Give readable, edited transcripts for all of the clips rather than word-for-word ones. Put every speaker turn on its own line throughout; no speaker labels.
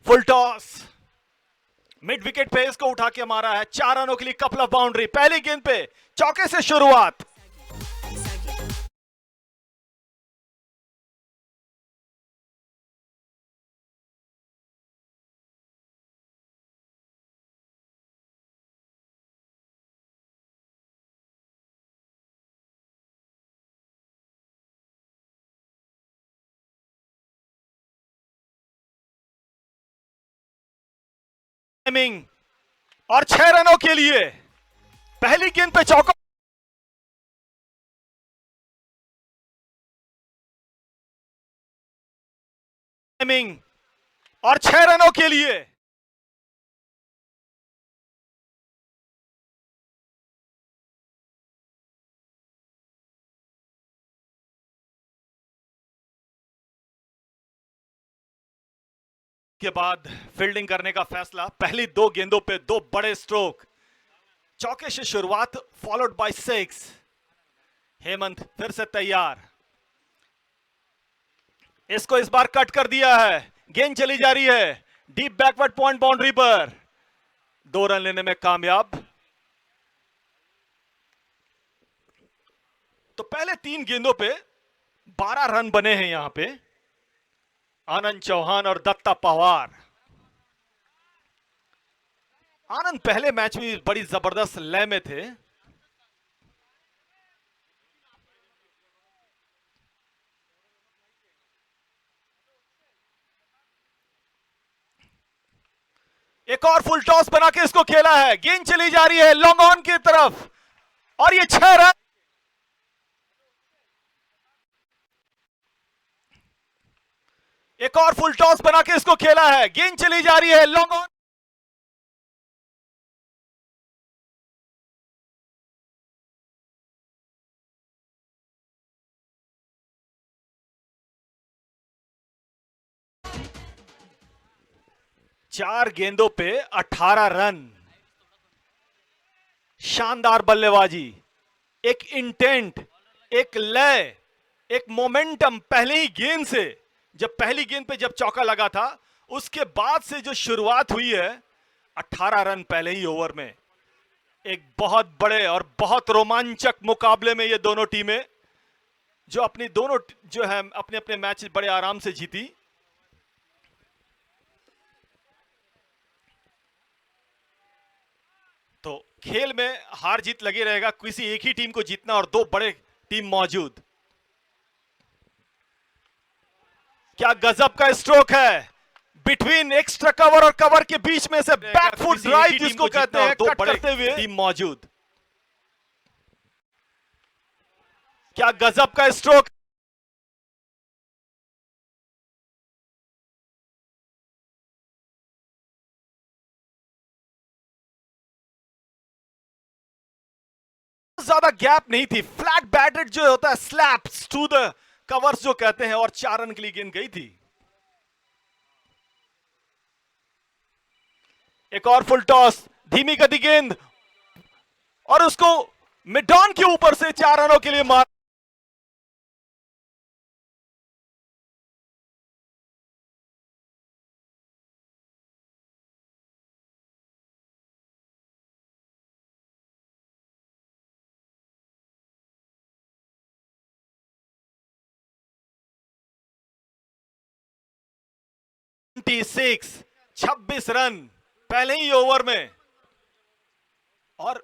फुल toss, mid wicket पे इसको उठा के मारा है 4 रनों के लिए, कपल ऑफ बाउंड्री। पहली गेंद पे चौके से शुरुआत। टाइमिंग और 6 रनों के लिए पहली गेंद पे चौका। टाइमिंग और 6 रनों के लिए के बाद फील्डिंग करने का फैसला। पहली 2 गेंदों पे 2 बड़े स्ट्रोक, चौके से शुरुआत फॉलोड बाय 6। हेमंत फिर से तैयार, इसको इस बार कट कर दिया है। गेंद चली जा रही है डीप बैकवर्ड पॉइंट बाउंड्री पर, 2 रन लेने में कामयाब। तो पहले 3 गेंदों पे 12 रन बने हैं यहां पे। आनंद चौहान और दत्ता पवार। आनंद पहले मैच में बड़ी जबरदस्त लय में थे। एक और फुल टॉस बना के इसको खेला है, गेंद चली जा रही है लॉन्ग ऑन की तरफ और ये 6 रन। एक और फुल टॉस बना के इसको खेला है, गेंद चली जा रही है लॉन्ग ऑन। चार गेंदों पे 18 रन। शानदार बल्लेबाजी, एक इंटेंट, एक लय, एक मोमेंटम। पहले ही गेंद से, जब पहली गेंद पे जब चौका लगा था, उसके बाद से जो शुरुआत हुई है, 18 रन पहले ही ओवर में। एक बहुत बड़े और बहुत रोमांचक मुकाबले में ये दोनों टीमें, जो अपनी दोनों जो है अपने अपने मैच बड़े आराम से जीती। तो खेल में हार जीत लगी रहेगा, किसी एक ही टीम को जीतना और 2 बड़े टीम मौजूद। क्या गजब का स्ट्रोक है, बिटवीन एक्स्ट्रा कवर और कवर के बीच में से बैकफुट ड्राइव जिसको कहते हैं, कट करते हुए टीम मौजूद। क्या गजब का स्ट्रोक। ज्यादा गैप नहीं थी, फ्लैट बैटेड जो होता है, स्लैप्स टू द कवर्स जो कहते हैं, और 4 रन के लिए गेंद गई थी। एक और फुल टॉस, धीमी गति गेंद और उसको मिड ऑन के ऊपर से 4 रनों के लिए मार। सिक्स 26 रन पहले ही ओवर में। और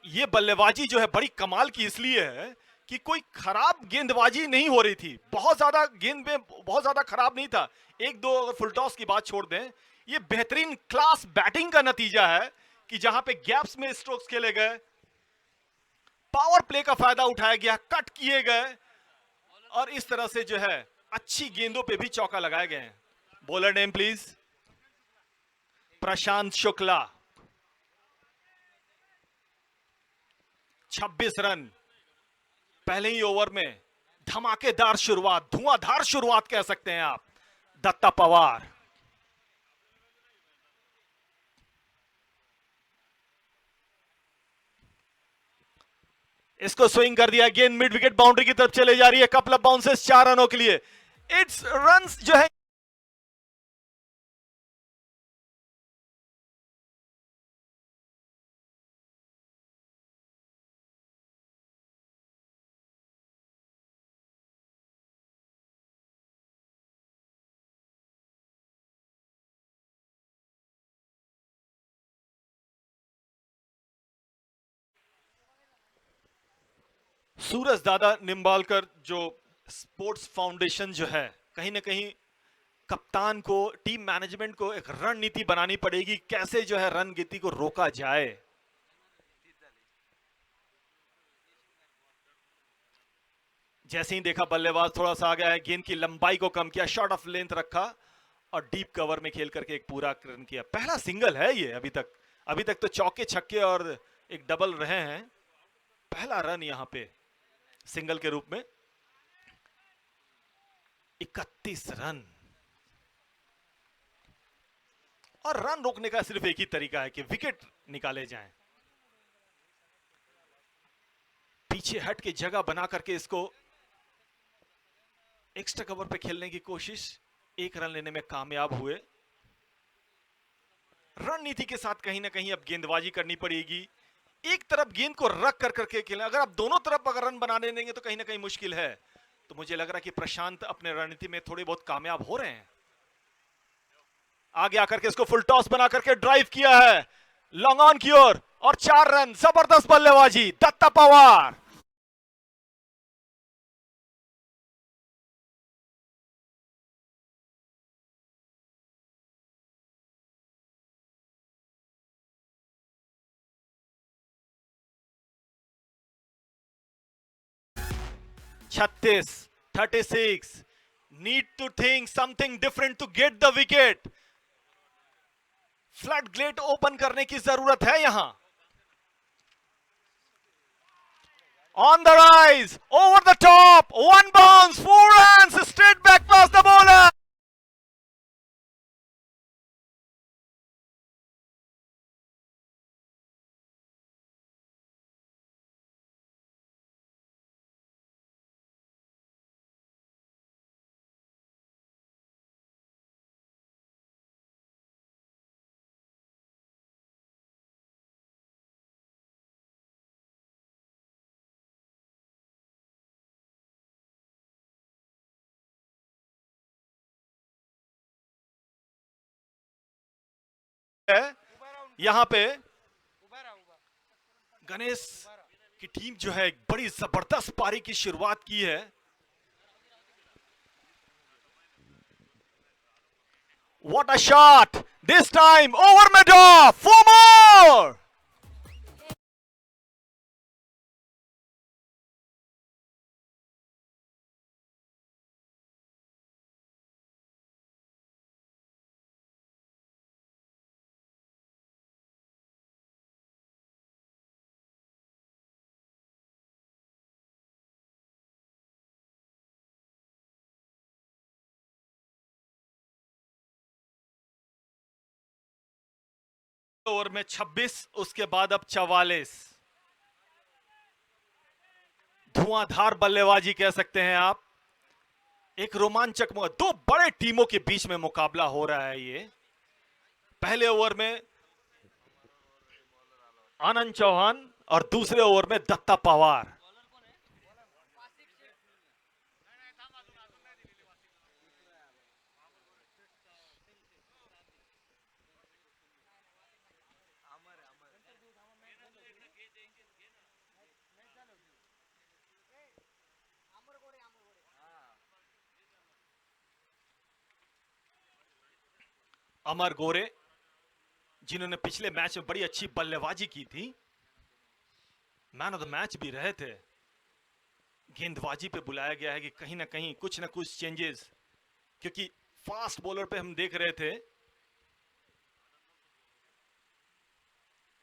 ये बल्लेबाजी जो है बड़ी कमाल की इसलिए है कि कोई खराब गेंदबाजी नहीं हो रही थी, बहुत ज्यादा गेंद में बहुत ज्यादा खराब नहीं था। 1-2 अगर फुल टॉस की बात छोड़ दें, ये बेहतरीन क्लास बैटिंग का नतीजा है कि जहां पे गैप्स में स्ट्रोक्स खेले गए, पावर प्ले का फायदा उठाया गया, कट किए गए और इस तरह से जो है अच्छी गेंदों पे भी चौका लगाए गए हैं। Bowler name please. Prashant Shukla. 26 run पहले ही ओवर में, धमाकेदार शुरुआत, धुआंधार शुरुआत कह सकते हैं आप। दत्ता पवार, इसको स्विंग कर दिया, गेंद मिड विकेट बाउंड्री की तरफ चले जा रही है, कपल ऑफ बाउंसेस 4 रनों के लिए। इट्स रन्स जो है सूरज दादा निम्बालकर जो स्पोर्ट्स फाउंडेशन जो है, कहीं ना कहीं कप्तान को, टीम मैनेजमेंट को एक रणनीति बनानी पड़ेगी, कैसे जो है रणनीति को रोका जाए। जैसे ही देखा बल्लेबाज थोड़ा सा आ गया है, गेंद की लंबाई को कम किया, शॉर्ट ऑफ लेंथ रखा और डीप कवर में खेल करके एक पूरा रन किया। पहला सिंगल है ये अभी तक तो चौके छक्के और एक डबल रहे हैं, पहला रन यहां पे सिंगल के रूप में। 31 रन, और रन रोकने का सिर्फ एक ही तरीका है कि विकेट निकाले जाएं। पीछे हट के जगह बना करके इसको एक्स्ट्रा कवर पे खेलने की कोशिश, एक रन लेने में कामयाब हुए। रणनीति के साथ कहीं ना कहीं अब गेंदबाजी करनी पड़ेगी, एक तरफ गेंद को रख कर करके खेलना। अगर आप दोनों तरफ अगर रन बनाने देंगे तो कहीं ना कहीं मुश्किल है। तो मुझे लग रहा है कि प्रशांत अपने रणनीति में थोड़े बहुत कामयाब हो रहे हैं। आगे आकर के इसको फुल टॉस बना करके ड्राइव किया है लॉन्ग ऑन की ओर, और 4 रन। जबरदस्त बल्लेबाजी दत्ता पवार। छत्तीस 36, need to think something different to get the wicket. Flood gate open करने की जरूरत है यहां। On the rise, over the top, 1 bounce, 4 runs, straight back past the bowler. यहां पे गणेश की टीम जो है एक बड़ी जबरदस्त पारी की शुरुआत की है। What a shot! This time over Madoff, 4 more! Over में 26, उसके बाद अब 44। धुआंधार बल्लेबाजी कह सकते हैं आप। एक रोमांचक, दो बड़े टीमों के बीच में मुकाबला हो रहा है ये। पहले ओवर में आनंद चौहान और दूसरे ओवर में दत्ता पवार। अमर गोरे, जिन्होंने पिछले मैच में बड़ी अच्छी बल्लेबाजी की थी, मैन ऑफ द मैच भी रहे थे, गेंदबाजी पे बुलाया गया है कि कहीं ना कहीं कुछ ना कुछ चेंजेस, क्योंकि फास्ट बॉलर पे हम देख रहे थे।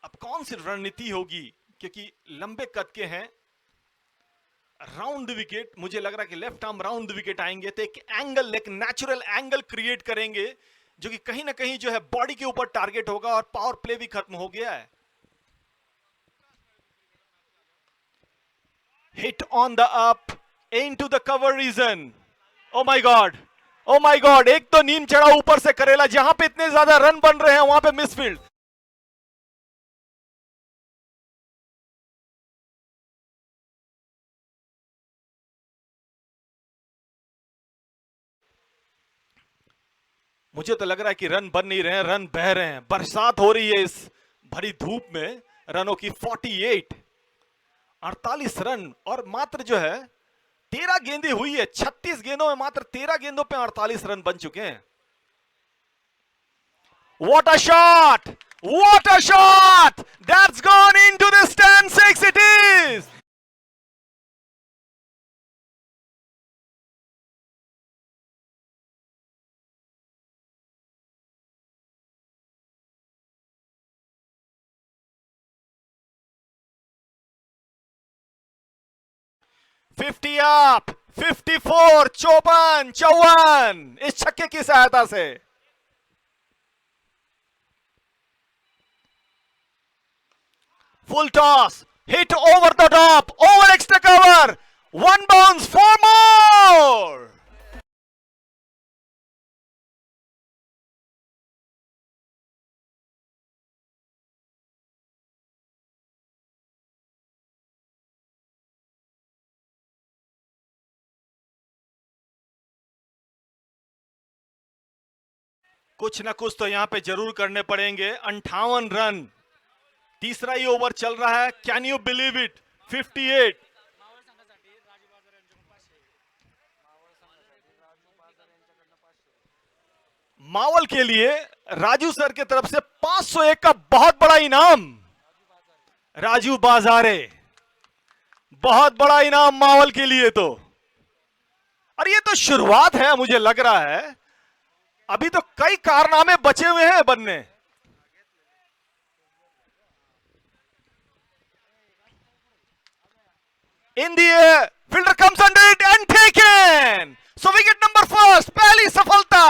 अब कौन सी रणनीति होगी, क्योंकि लंबे कद के हैं। राउंड विकेट, मुझे लग रहा है कि लेफ्ट आर्म राउंड विकेट आएंगे तो एक एंगल, एक नेचुरल एंगल क्रिएट करेंगे जो कि कहीं ना कहीं जो है बॉडी के ऊपर टारगेट होगा, और पावर प्ले भी खत्म हो गया है। Hit on the up into the cover region. Oh my God, oh my God, एक तो नीम चढ़ा ऊपर से करेला, जहां पे इतने ज्यादा रन बन रहे हैं वहां पे मिसफील्ड। मुझे तो लग रहा है कि रन बन नहीं रहे हैं, रन बह रहे हैं। बरसात हो रही है इस भरी धूप में, रनों की 48। 48 रन और मात्र जो है 13 गेंदें हुई है, 36 गेंदों में मात्र 13 गेंदों पे 48 रन बन चुके हैं। What a shot! What a shot! That's gone into the stand, 6 it is! Fifty up, 54, 54 इस छक्के की सहायता से। Full toss, hit over the top, over extra cover, one bounce, 4 more! कुछ ना कुछ तो यहां पे जरूर करने पड़ेंगे। 58 रन, तीसरा ही ओवर चल रहा है। Can you believe it? 58। मावल के लिए राजू सर की तरफ से 501 का बहुत बड़ा इनाम। राजू बाजारे, बहुत बड़ा इनाम मावल के लिए तो। और ये तो शुरुआत है, मुझे लग रहा है अभी तो कई कारनामे बचे हुए हैं बनने। In the air, fielder comes under it end taken. So wicket number first, पहली सफलता।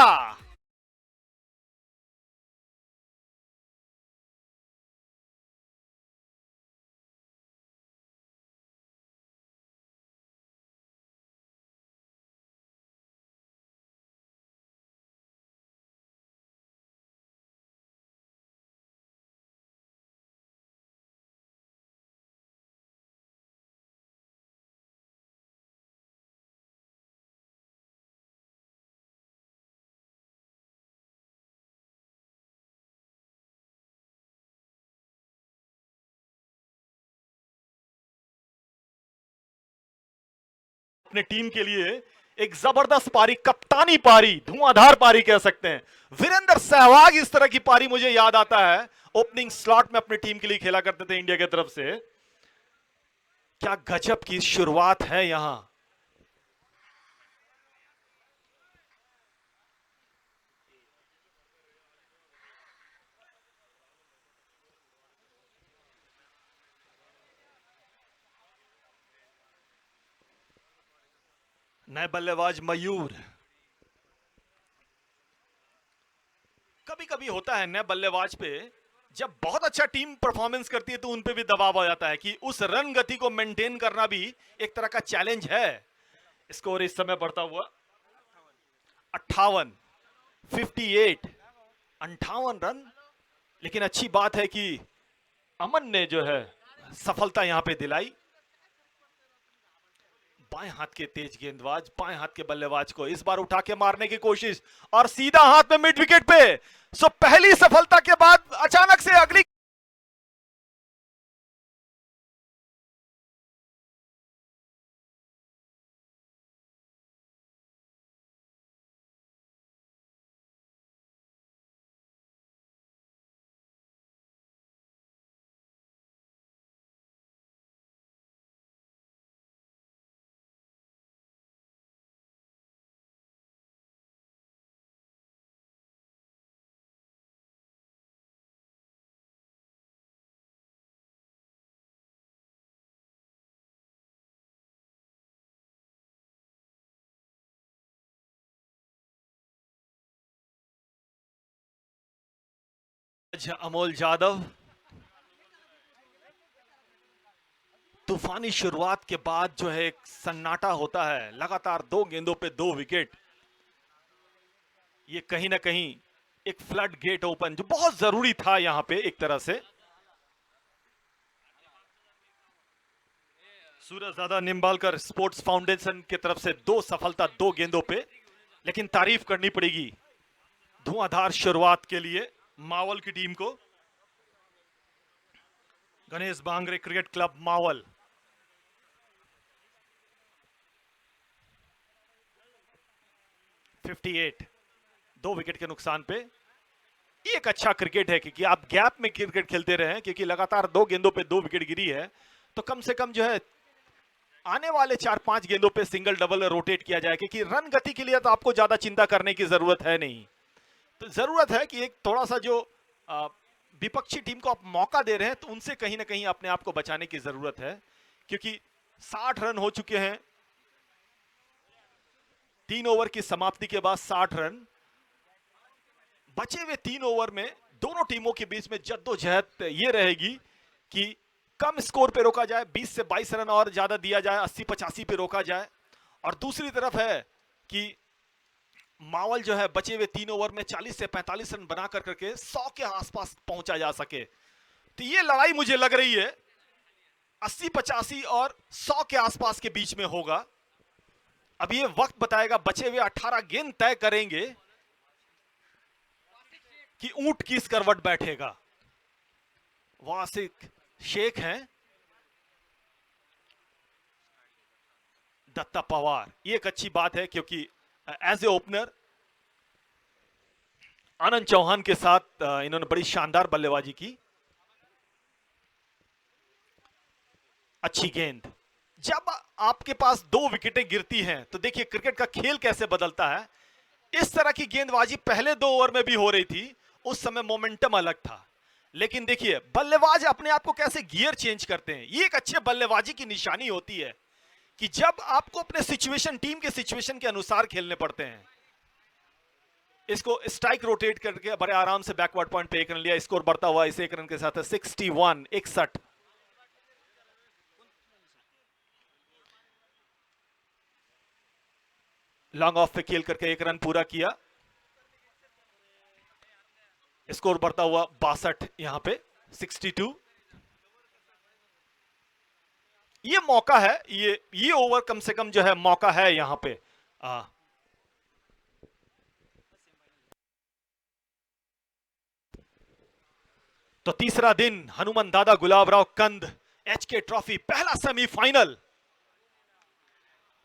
अपने टीम के लिए एक जबरदस्त पारी, कप्तानी पारी, धुआंधार पारी कह सकते हैं। वीरेंद्र सहवाग इस तरह की पारी मुझे याद आता है, ओपनिंग स्लॉट में अपनी टीम के लिए खेला करते थे इंडिया की तरफ से। क्या गजब की शुरुआत है यहां। नए बल्लेबाज मयूर। कभी कभी होता है नए बल्लेबाज पे, जब बहुत अच्छा टीम परफॉर्मेंस करती है तो उन पे भी दबाव आ जाता है कि उस रन गति को मेंटेन करना भी एक तरह का चैलेंज है। स्कोर इस समय बढ़ता हुआ 58, 58, 58 रन। लेकिन अच्छी बात है कि अमन ने जो है सफलता यहां पे दिलाई। बाएं हाथ के तेज गेंदबाज, बाएं हाथ के बल्लेबाज को इस बार उठा के मारने की कोशिश और सीधा हाथ में मिड विकेट पे। सो पहली सफलता के बाद अचानक से अगली अमोल जादव। तूफानी शुरुआत के बाद जो है एक सन्नाटा होता है, लगातार 2 गेंदों पे 2 विकेट। ये कहीं ना कहीं एक फ्लड गेट ओपन जो बहुत जरूरी था यहां पे एक तरह से। सूरजदादा निम्बालकर स्पोर्ट्स फाउंडेशन की तरफ से 2 सफलता 2 गेंदों पे। लेकिन तारीफ करनी पड़ेगी धुआंधार शुरुआत के लिए मावल की टीम को। गणेश बांगरे क्रिकेट क्लब मावल 58, 2 विकेट के नुकसान पे। ये एक अच्छा क्रिकेट है क्योंकि आप गैप में क्रिकेट खेलते रहे हैं, क्योंकि लगातार 2 गेंदों पे 2 विकेट गिरी है, तो कम से कम जो है आने वाले 4-5 गेंदों पे सिंगल डबल रोटेट किया जाए, क्योंकि रन गति के लिए तो आपको ज्यादा चिंता करने की जरूरत है नहीं। तो जरूरत है कि एक थोड़ा सा जो विपक्षी टीम को आप मौका दे रहे हैं, तो उनसे कहीं ना कहीं अपने आप को बचाने की जरूरत है, क्योंकि 60 रन हो चुके हैं 3 ओवर की समाप्ति के बाद। 60 रन बचे हुए 3 ओवर में दोनों टीमों के बीच में जद्दोजहद ये रहेगी कि कम स्कोर पे रोका जाए, 20 से 22 रन और ज्यादा दिया जाए, 80-85 पे रोका जाए। और दूसरी तरफ है कि मावल जो है बचे हुए 3 ओवर में 40 से 45 रन बना करके 100 के आसपास पहुंचा जा सके। तो ये लड़ाई मुझे लग रही है 80-85 और 100 के आसपास के बीच में होगा। अब ये वक्त बताएगा, बचे हुए 18 गेंद तय करेंगे कि ऊंट किस करवट बैठेगा। वासिक शेख हैं, दत्ता पवार। ये एक अच्छी बात है क्योंकि एज ए ओपनर आनंद चौहान के साथ इन्होंने बड़ी शानदार बल्लेबाजी की। अच्छी गेंद। जब आपके पास 2 विकेटें गिरती हैं तो देखिए क्रिकेट का खेल कैसे बदलता है। इस तरह की गेंदबाजी पहले 2 ओवर में भी हो रही थी, उस समय मोमेंटम अलग था, लेकिन देखिए बल्लेबाज अपने आप को कैसे गियर चेंज करते हैं। ये एक अच्छे बल्लेबाजी की निशानी होती है कि जब आपको अपने सिचुएशन, टीम के सिचुएशन के अनुसार खेलने पड़ते हैं। इसको स्ट्राइक रोटेट करके बड़े आराम से बैकवर्ड पॉइंट पे 1 रन लिया। स्कोर बढ़ता हुआ इस 1 रन के साथ 61। लॉन्ग ऑफ पे खेल करके 1 रन पूरा किया। स्कोर बढ़ता हुआ 62 यहां पे 62। ये मौका है, ये ओवर कम से कम जो है मौका है यहां पे। तो तीसरा दिन हनुमान दादा गुलाबराव कंद एचके ट्रॉफी पहला semifinal.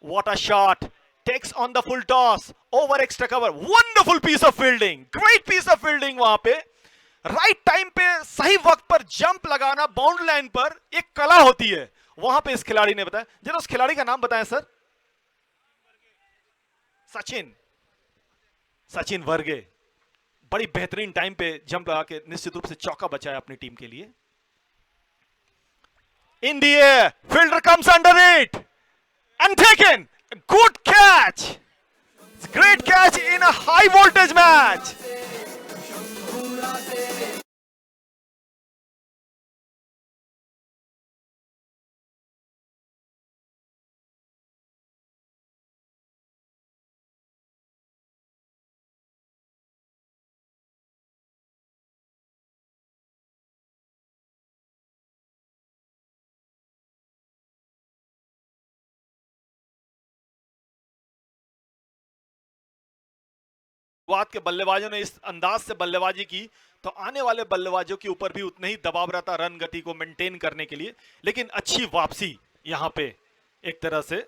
What a shot, takes on the full toss, over extra cover, wonderful piece of fielding, great piece of fielding. वहां पे राइट टाइम पे सही वक्त पर जंप लगाना बाउंड्री लाइन पर एक कला होती है, वहां पे इस खिलाड़ी ने बताया। जरा उस खिलाड़ी का नाम बताएं सर। सचिन वर्गे। बड़ी बेहतरीन टाइम पे जंप लगा के निश्चित रूप से चौका बचाया अपनी टीम के लिए। In the air, fielder comes under it end taken, good catch, great catch in a high voltage match. शुरुआत के बल्लेबाजों ने इस अंदाज से बल्लेबाजी की तो आने वाले बल्लेबाजों के ऊपर भी उतना ही दबाव रहता रन गति को मेंटेन करने के लिए। लेकिन अच्छी वापसी यहां पे एक तरह से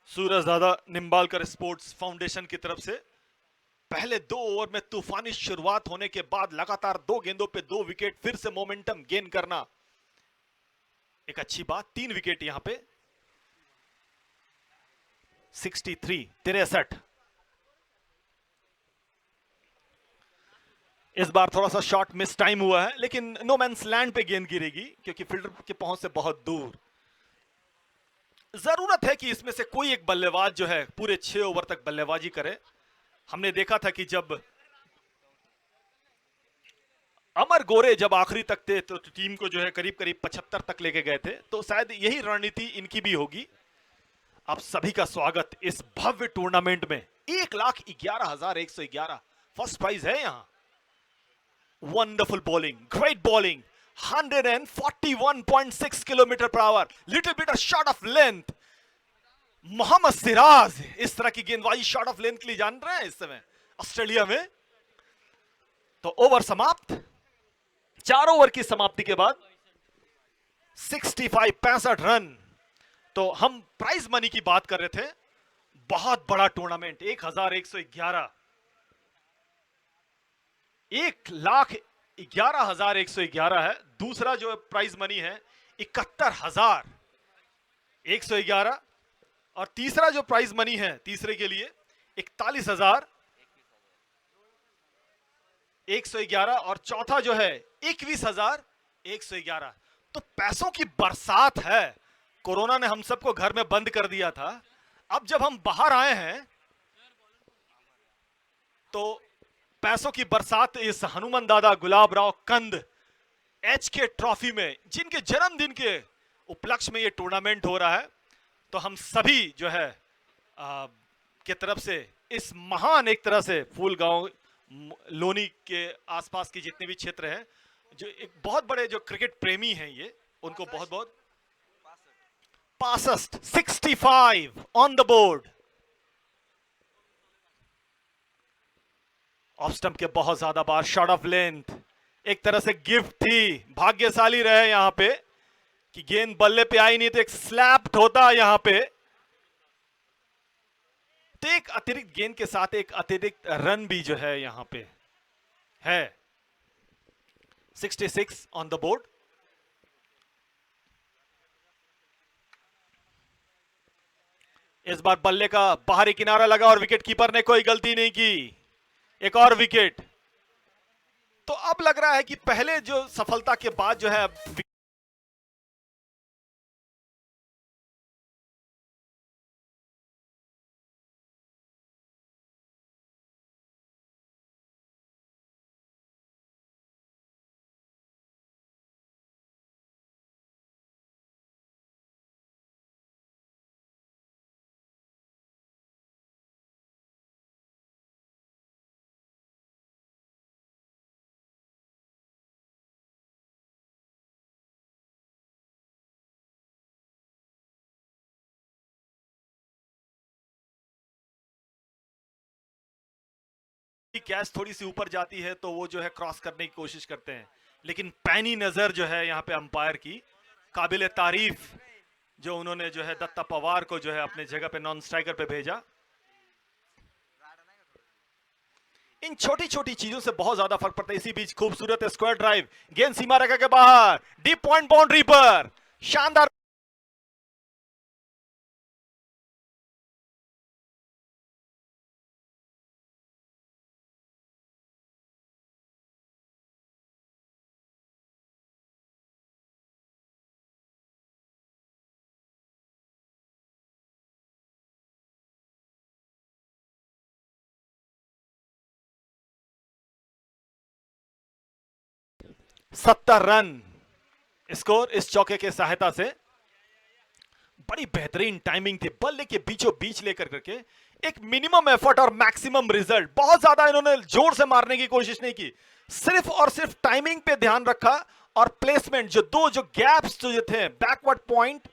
सूरज दादा निंबालकर स्पोर्ट्स फाउंडेशन की तरफ से। पहले 2 ओवर में तूफानी शुरुआत होने के बाद लगातार 2 गेंदों पे 2 विकेट, फिर से मोमेंटम गेन करना एक अच्छी बात। 3 विकेट यहां पे 63। इस बार थोड़ा सा शॉट मिस टाइम हुआ है, लेकिन नो मैंस लैंड पे गेंद गिरेगी क्योंकि फील्डर के पहुंच से बहुत दूर। जरूरत है कि इसमें से कोई एक बल्लेबाज जो है पूरे 6 ओवर तक बल्लेबाजी करे। हमने देखा था कि जब अमर गोरे जब आखिरी तक थे तो टीम को जो है करीब करीब 75 तक लेके गए थे, तो शायद यही रणनीति इनकी भी होगी। आप सभी का स्वागत इस भव्य टूर्नामेंट में। 1,11,111 फर्स्ट प्राइज है यहां। Wonderful bowling, great bowling, 141.6 kilometre per hour, little bit of short of length. Mohammed Siraj इस तरह की गेंदबाजी शॉट ऑफ लेंथ के लिए जान रहे हैं इस समय ऑस्ट्रेलिया में। तो ओवर समाप्त। 4 ओवर की समाप्ति के बाद 65 रन। तो हम प्राइज मनी की बात कर रहे थे। बहुत बड़ा टूर्नामेंट 1111, 1,11,111 है। दूसरा जो प्राइज मनी है 71,111 और तीसरा जो प्राइज मनी है तीसरे के लिए 41,111 और चौथा जो है 21,111। तो पैसों की बरसात है। कोरोना ने हम सबको घर में बंद कर दिया था। अब जब हम बाहर आए हैं तो पैसों की बरसात इस हनुमान दादा गुलाबराव कंद एचके ट्रॉफी में, जिनके जन्मदिन के उपलक्ष्य में ये टूर्नामेंट हो रहा है, तो हम सभी जो है के तरफ से इस महान, एक तरह से फूलगांव लोनी के आसपास के जितने भी क्षेत्र हैं, जो एक बहुत बड़े जो क्रिकेट प्रेमी हैं, ये उनको बहुत बहुत 65 on the board. Off stump के बहुत ज्यादा बार, शॉट ऑफ लेंथ, एक तरह से गिफ्ट थी। भाग्यशाली रहे यहां पे कि गेंद बल्ले पे आई नहीं तो एक स्लैप्ड होता यहां पे। तो एक अतिरिक्त गेंद के साथ एक अतिरिक्त रन भी जो है यहां पे है। 66 ऑन द बोर्ड। इस बार बल्ले का बाहरी किनारा लगा और विकेट कीपर ने कोई गलती नहीं की। एक और विकेट। तो अब लग रहा है कि पहले जो सफलता के बाद जो है कैच थोड़ी सी ऊपर जाती है तो वो जो है क्रॉस करने की कोशिश करते हैं, लेकिन पैनी नजर जो है यहाँ पे अंपायर की, काबिले तारीफ जो उन्होंने जो है दत्ता पवार को जो है अपने जगह पे नॉन स्ट्राइकर पे भेजा। इन छोटी छोटी चीजों से बहुत ज्यादा फर्क पड़ता है। इसी बीच खूबसूरत स्क्वायर ड्राइव, गेंद सीमा रेखा के बाहर, डीप पॉइंट बाउंड्री पर, शानदार। सत्तर रन स्कोर इस चौके के सहायता से। बड़ी बेहतरीन टाइमिंग थी, बल्ले के बीचों बीच लेकर करके एक मिनिमम एफर्ट और मैक्सिमम रिजल्ट। बहुत ज्यादा इन्होंने जोर से मारने की कोशिश नहीं की, सिर्फ और सिर्फ टाइमिंग पे ध्यान रखा और प्लेसमेंट, जो गैप्स जो थे, बैकवर्ड पॉइंट,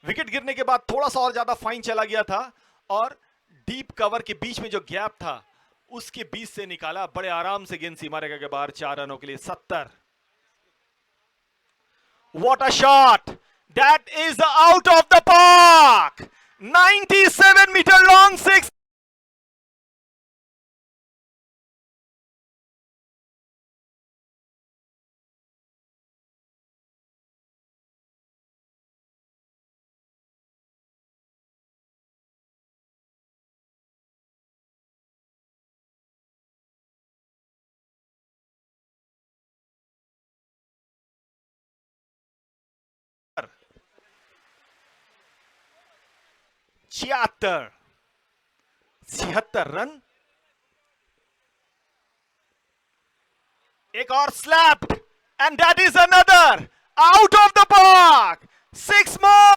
विकेट गिरने के बाद थोड़ा सा और ज्यादा फाइन चला गया था और डीप कवर के बीच में जो गैप था उसके बीच से निकाला बड़े आराम से गेंद सीमा रेखा के बाहर 4 रनों के लिए। 70। What a shot! That is out of the park! 97-meter long six. छिहत्तर रन। एक और slapped end that is another out of the park. 6 more.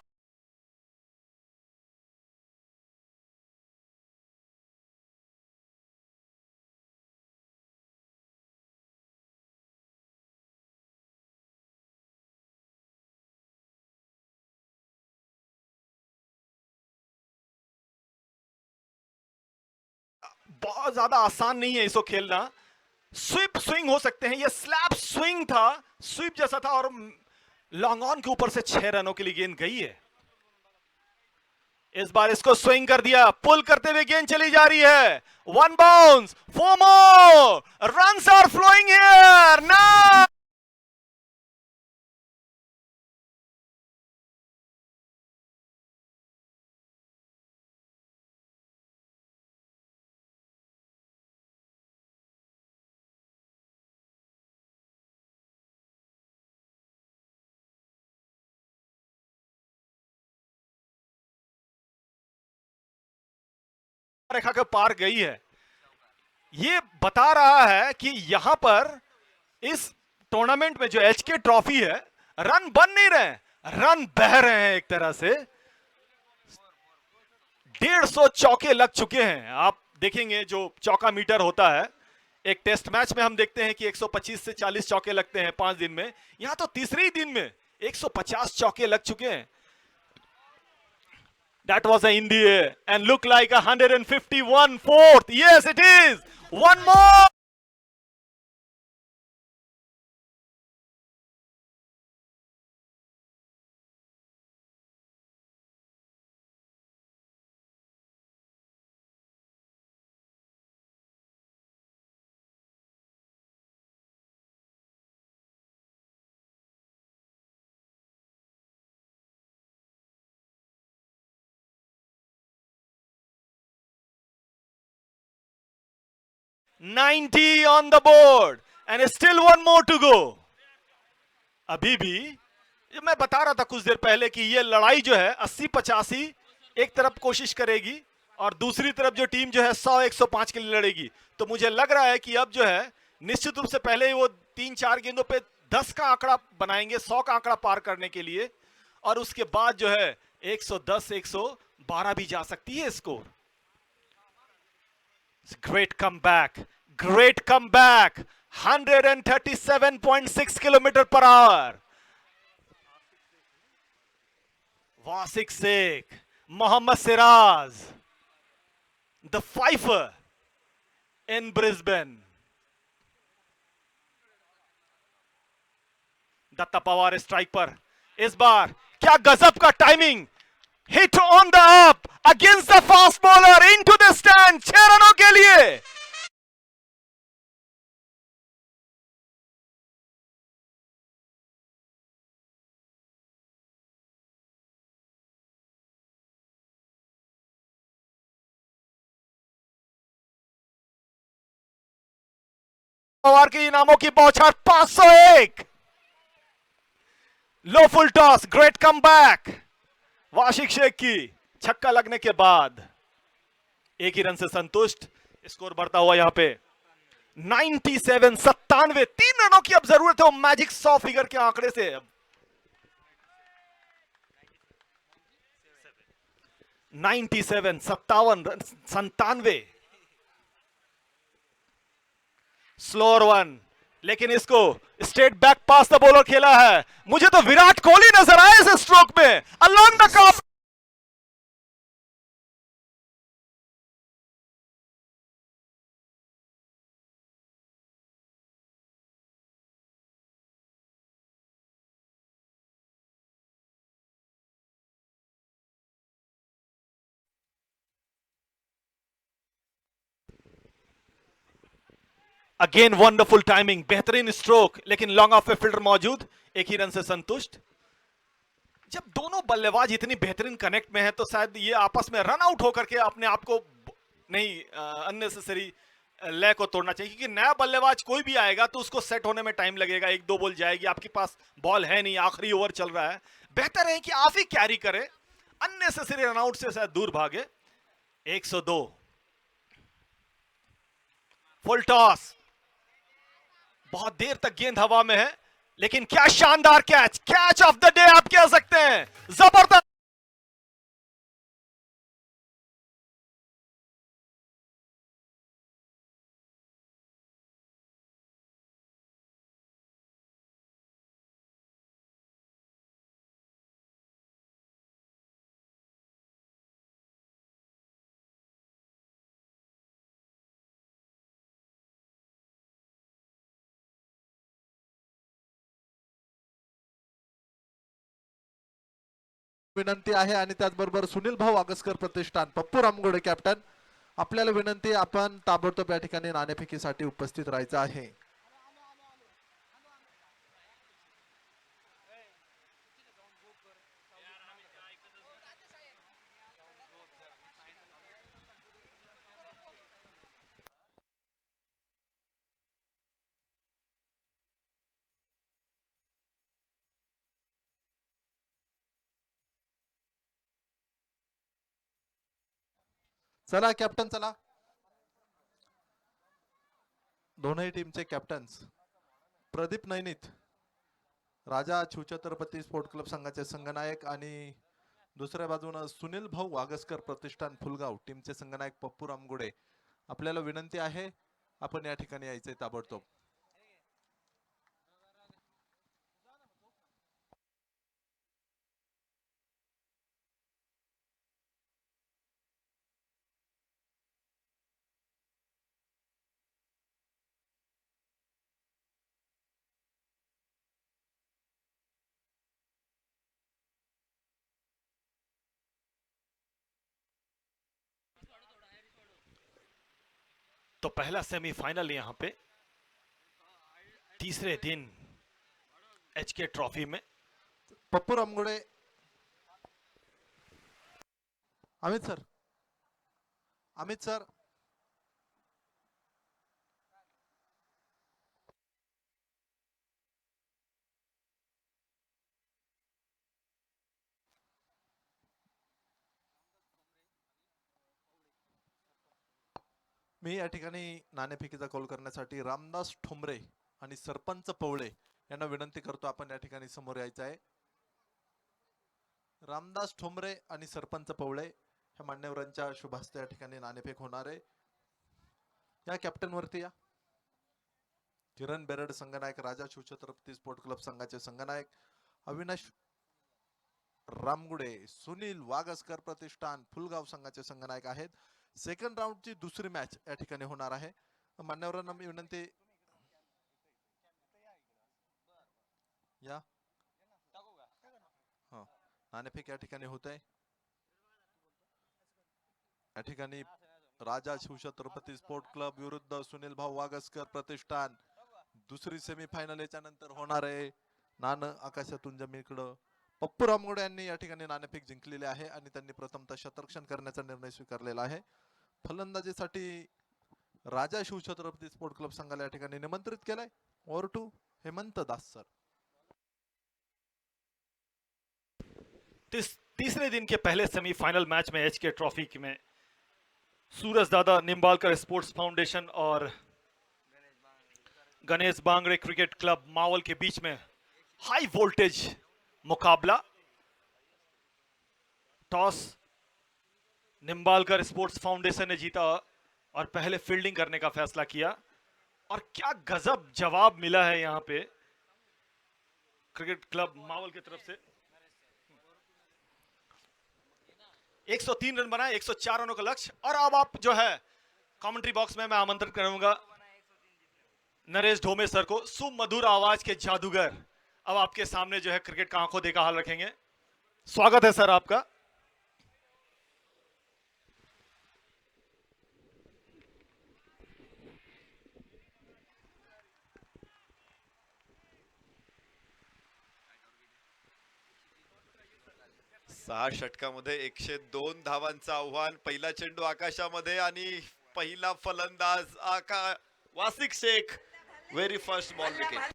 बहुत ज्यादा आसान नहीं है इसको खेलना। स्वीप स्विंग हो सकते हैं, ये स्लैप स्विंग था, स्वीप जैसा था और लॉन्ग ऑन के ऊपर से 6 रनों के लिए गेंद गई है। इस बार इसको स्विंग कर दिया, पुल करते हुए गेंद चली जा रही है, one bounce, four more runs are flowing here now. रेखा के पार गई है, ये बता रहा है कि यहां पर इस टूर्नामेंट में जो एचके ट्रॉफी है, रन बन नहीं रहे, रन बह रहे हैं एक तरह से। 150 चौके लग चुके हैं। आप देखेंगे जो चौका मीटर होता है, एक टेस्ट मैच में हम देखते हैं कि 125 से 40 चौके लगते हैं 5 दिन में, यहां तो तीसरे ही दिन में 150 चौके लग चुके हैं। That was in the air and looked like 151 fourth. Yes, it is. One more. $90 on the board and still one more to go. अभी भी मैं बता रहा था कुछ देर पहले कि ये लड़ाई जो है 80-85 एक तरफ कोशिश करेगी और दूसरी तरफ जो टीम जो है 100-105 के लिए लड़ेगी। तो मुझे लग रहा है कि अब जो है निश्चित रूप से पहले ही वो 3-4 गेंदों पे 10 का आंकड़ा बनाएंगे, 100 का आंकड़ा पार करने के लिए, और उसके बाद जो है 110-112 भी जा सकती है score. Great comeback, great comeback, 137.6 kilometre per hour. Wasik Sheikh, Mohammed Siraj, the fifer in Brisbane. Datta Pawar strike पर, इस बार क्या गजब का timing, hit on the up against the fast bowler into the stand, 6 रनों के लिए। पवार के इनामों की बौछार 501। Low full toss, great comeback Washik Sheikh की, छक्का लगने के बाद एक ही रन से संतुष्ट, स्कोर बढ़ता हुआ यहां पे 97, 3 रनों की अब जरूरत है वो मैजिक 100 फिगर के आंकड़े से। 97, 97, स्लोअर वन, लेकिन इसको straight back past the bowler खेला है। मुझे तो विराट कोहली नजर आए इस स्ट्रोक में, along the cup. Again wonderful timing, बेहतरीन स्ट्रोक, लेकिन लॉन्ग ऑफ पे फील्डर मौजूद, एक ही रन से संतुष्ट। जब दोनों बल्लेबाज इतनी बेहतरीन कनेक्ट में हैं तो शायद ये आपस में रन आउट होकर के अपने आप को नहीं अननेसेसरी लय को तोड़ना चाहिए, क्योंकि नया बल्लेबाज कोई भी आएगा तो उसको सेट होने में टाइम लगेगा, 1-2 बॉल जाएगी, आपके पास बॉल है नहीं, आखिरी ओवर चल रहा है, बेहतर है कि आप ही कैरी करें, अननेसेसरी रन आउट से शायद दूर भागे। 102, फुल टॉस, बहुत देर तक गेंद हवा में है, लेकिन क्या शानदार catch, catch of the day आप कह सकते हैं, जबरदस्त।
विनंती आहे आणि त्याचबरोबर सुनील भाऊ आगसकर प्रतिष्ठान पप्पू रामगोडे कॅप्टन आपल्याला विनंती आपण ताबडतोब या ठिकाणी नाणेफेकीसाठी उपस्थित राहायचं आहे. चला कॅप्टन चला. दोनही टीमचे कॅप्टन्स प्रदीप नैनित राजा शिवछत्रपती स्पोर्ट क्लब संघाचे संघनायक आणि दुसऱ्या बाजूने सुनील भाऊ आगसकर प्रतिष्ठान फुलगाव टीमचे संघनायक पप्पू रामगोडे आपल्याला विनंती आहे आपण या ठिकाणी यायचे ताबडतोब.
तो पहला सेमीफाइनल यहाँ पे तीसरे दिन एचके ट्रॉफी में.
पप्पू रामगोडे अमित सर मी या ठिकाणी नाणेफेकीचा कॉल करण्यासाठी रामदास ठोंबरे आणि सरपंच पवळे यांना विनंती करतो आपण या ठिकाणी समोर यायचं आहे. रामदास ठोंबरे आणि सरपंच पवळे ह्या मान्यवरांच्या शुभ हस्ते या ठिकाणी नाणेफेक होणार आहे. या कॅप्टन वरती या. किरण बेरड संघनायक राजा शिवछत्रपती स्पोर्ट क्लब संघाचे संघनायक अविनाश रामगुडे सुनील वागसकर प्रतिष्ठान फुलगाव संघाचे संघनायक आहेत. सेकंड राऊंडची दुसरी मॅच या ठिकाणी होणार आहे. मान्यवरांना मी विनंती या नाणेफेक या ठिकाणी होत आहे. या ठिकाणी राजा शिवछत्रपती स्पोर्ट क्लब विरुद्ध सुनील भाऊ वागसकर प्रतिष्ठान दुसरी सेमीफायनल याच्या नंतर होणार आहे. नाणं आकाशातून जमिनीकडं पप्पू रामगोडे यांनी या ठिकाणी नाणेफेक जिंकलेले आहे आणि त्यांनी प्रथमतः शतरक्षण करण्याचा निर्णय स्वीकारलेला आहे. फलंदाजीसाठी राजा शिवछत्रपती स्पोर्ट क्लब संघाला या ठिकाणी निमंत्रित केलंय. Over to Hemant Das sir.
तीसरे दिन के पहले सेमीफाइनल मैच में एचके ट्रॉफी में सूरज दादा निम्बालकर स्पोर्ट्स फाउंडेशन और गणेश बांगड़े क्रिकेट क्लब मावल के बीच में हाई वोल्टेज मुकाबला. टॉस निम्बालकर स्पोर्ट्स फाउंडेशन ने जीता और पहले फील्डिंग करने का फैसला किया और क्या गजब जवाब मिला है यहां पे क्रिकेट क्लब मावल की तरफ से. 103 रन बनाए, 104 रनों का लक्ष्य. और अब आप जो है कमेंट्री बॉक्स में मैं आमंत्रित करूंगा नरेश ढोमे सर को, सुमधुर आवाज के जादूगर अब आपके सामने जो है क्रिकेट का आंखों देखा हाल रखेंगे. स्वागत है सर आपका.
सहा षटकामध्ये 102 धावांचं आव्हान. पहिला चेंडू आकाशामध्ये आणि पहिला फलंदाज Wasik Sheikh. Very first ball wicket.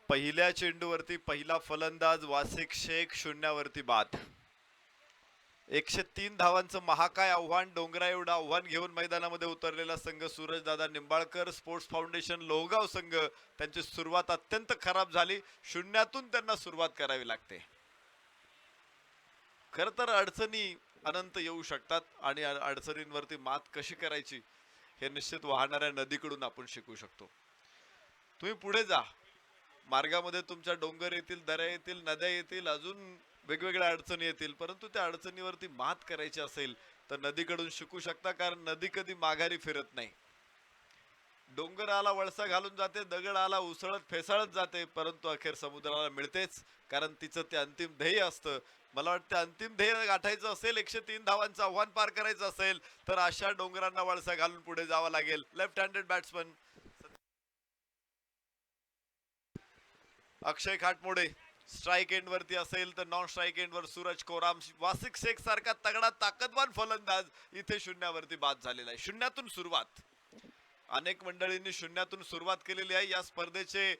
पहिल्या चेंडूवरती पहिला फलंदाज वासिक शेख शून्यावरती बाद. 103 धावांचं महाकाय आव्हान. डोंगरा एवढं आव्हान घेऊन मैदानामध्ये उतरलेला संघ सूरजदादा निंबाळकर स्पोर्ट्स फाउंडेशन लोहगाव संघ. त्यांची सुरुवात अत्यंत खराब झाली. शून्यातून त्यांना सुरुवात करावी लागते. खर तर अडचणी अनंत येऊ शकतात आणि अडचणींवरती मात कशी करायची हे निश्चित वाहणाऱ्या नदीकडून आपण शिकू शकतो. तुम्ही पुढे जा, मार्गामध्ये तुमच्या डोंगर येतील, दऱ्या येतील, नद्या येतील, अजून वेगवेगळ्या अडचणी येतील, परंतु त्या अडचणीवरती मात करायची असेल तर नदीकडून शिकू शकता, कारण नदी कधी माघारी फिरत नाही. डोंगर आला वळसा घालून जाते, दगड आला उसळत फेसाळत जाते, परंतु अखेर समुद्राला मिळतेच, कारण तिचं ते अंतिम ध्येय असतं. मला वाटतं अंतिम ध्येय गाठायचं असेल, 103 धावांचं आव्हान पार करायचं असेल तर अशा डोंगरांना वळसा घालून पुढे जावं लागेल. लेफ्ट हँडेड बॅट्समन अक्षय खाटमोडे स्ट्राईक एंड वरती असेल तर नॉन स्ट्राईक एंड वर सूरज कोराम, वासिक शेख सारखा तगडा ताकदवान फलंदाज इथे शून्यावरती बाद झालेला आहे. शून्यातून सुरुवात, अनेक मंडळींनी शून्यातून सुरुवात केलेली आहे या स्पर्धेचे,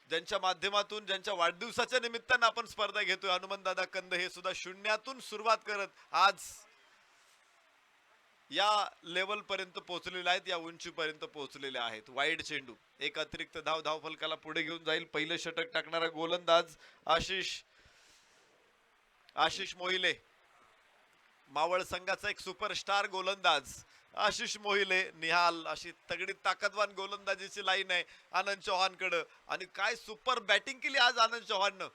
ज्यांच्या माध्यमातून ज्यांच्या वाढदिवसाच्या निमित्तानं आपण स्पर्धा घेतोय. हनुमंतदादा कंद हे सुद्धा शून्यातून सुरुवात करत आज या लेवल पर्यंत पोहोचलेले आहेत, या उंचीपर्यंत पोहोचलेले आहेत. वाईड चेंडू, एक अतिरिक्त धाव फलकाला पुढे घेऊन जाईल. पहिलं षटक टाकणारा गोलंदाज आशिष मोहिले, मावळ संघाचा एक सुपरस्टार गोलंदाज आशिष मोहिले. निहाल अशी तगडी ताकदवान गोलंदाजीची लाईन आहे आनंद चौहानकडे, आणि काय सुपर बॅटिंग केली आज आनंद चौहाननं.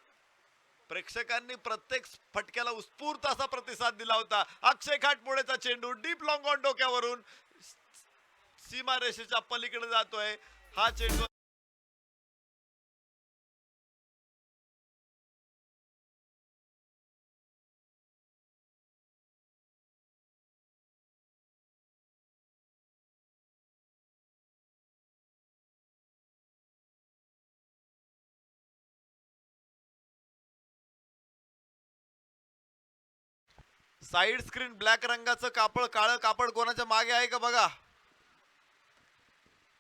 प्रेक्षकांनी प्रत्येक फटक्याला उत्स्फूर्त असा प्रतिसाद दिला होता. अक्षय खाटमोडेचा चेंडू डीप लॉंग ऑन डोक्यावरून सीमा रेषेच्या पलीकडे जातोय. हा चेंडू साइड स्क्रीन ब्लॅक रंगाचं कापड, काळं कापड कोणाच्या मागे आहे का बघा.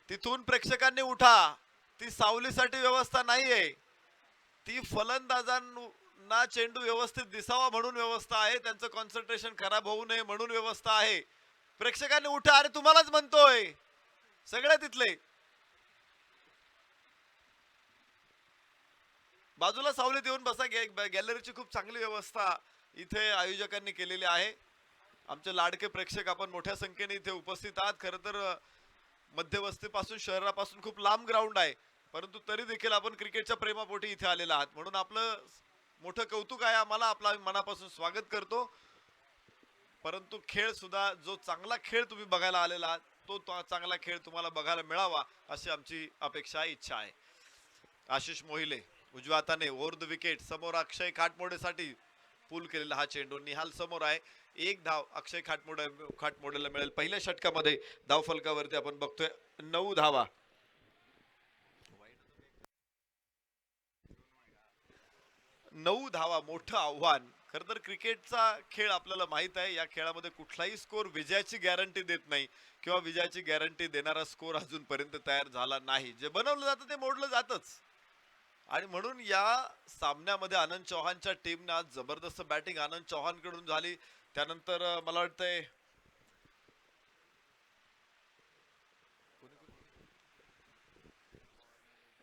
तिथून प्रेक्षकांनी उठा. ती सावलीसाठी व्यवस्था नाहीये, ती फलंदाजांना चेंडू व्यवस्थित दिसावा म्हणून व्यवस्था आहे, त्यांचं कॉन्सन्ट्रेशन खराब होऊ नये म्हणून व्यवस्था आहे. प्रेक्षकांनी उठा. अरे तुम्हालाच म्हणतोय, सगळे तिथले बाजूला सावलीत येऊन बसा. गॅलरीची खूप चांगली व्यवस्था इथे आयोजकांनी केलेली आहे. आमचे लाडके प्रेक्षक आपण मोठ्या संख्येने इथे उपस्थित आहात. खरं तर मध्यवस्तीपासून शहरापासून खूप लांब ग्राउंड आहे, परंतु तरी देखील आपण क्रिकेटच्या प्रेमापोटी इथे आलेला आहात, म्हणून आपलं मोठं कौतुक आहे. आम्हाला आपला मनापासून स्वागत करतो. परंतु खेळ सुद्धा, जो चांगला खेळ तुम्ही बघायला आलेला आहात तो चांगला खेळ तुम्हाला बघायला मिळावा अशी आमची अपेक्षा, इच्छा आहे. आशिष मोहिले उजव्या हाताने ओव्हर द विकेट, समोर अक्षय खाटमोडेसाठी पूल केलेला हा चेंडू. निहाल समोर आहे. एक धाव अक्षय खाटमोडेला मिळेल. पहिल्या षटकामध्ये धाव फलकावरती आपण बघतोय 9 धावा. 9 धावा मोठं आव्हान. खर तर क्रिकेटचा खेळ आपल्याला माहित आहे, या खेळामध्ये कुठलाही स्कोर विजयाची गॅरंटी देत नाही किंवा विजयाची गॅरंटी देणारा स्कोर अजूनपर्यंत तयार झाला नाही. जे बनवलं जातं ते मोडलं जातच, आणि म्हणून या सामन्यामध्ये आनंद चौहानच्या टीमने आज जबरदस्त बॅटिंग आनंद चौहान कडून झाली. त्यानंतर मला वाटतंय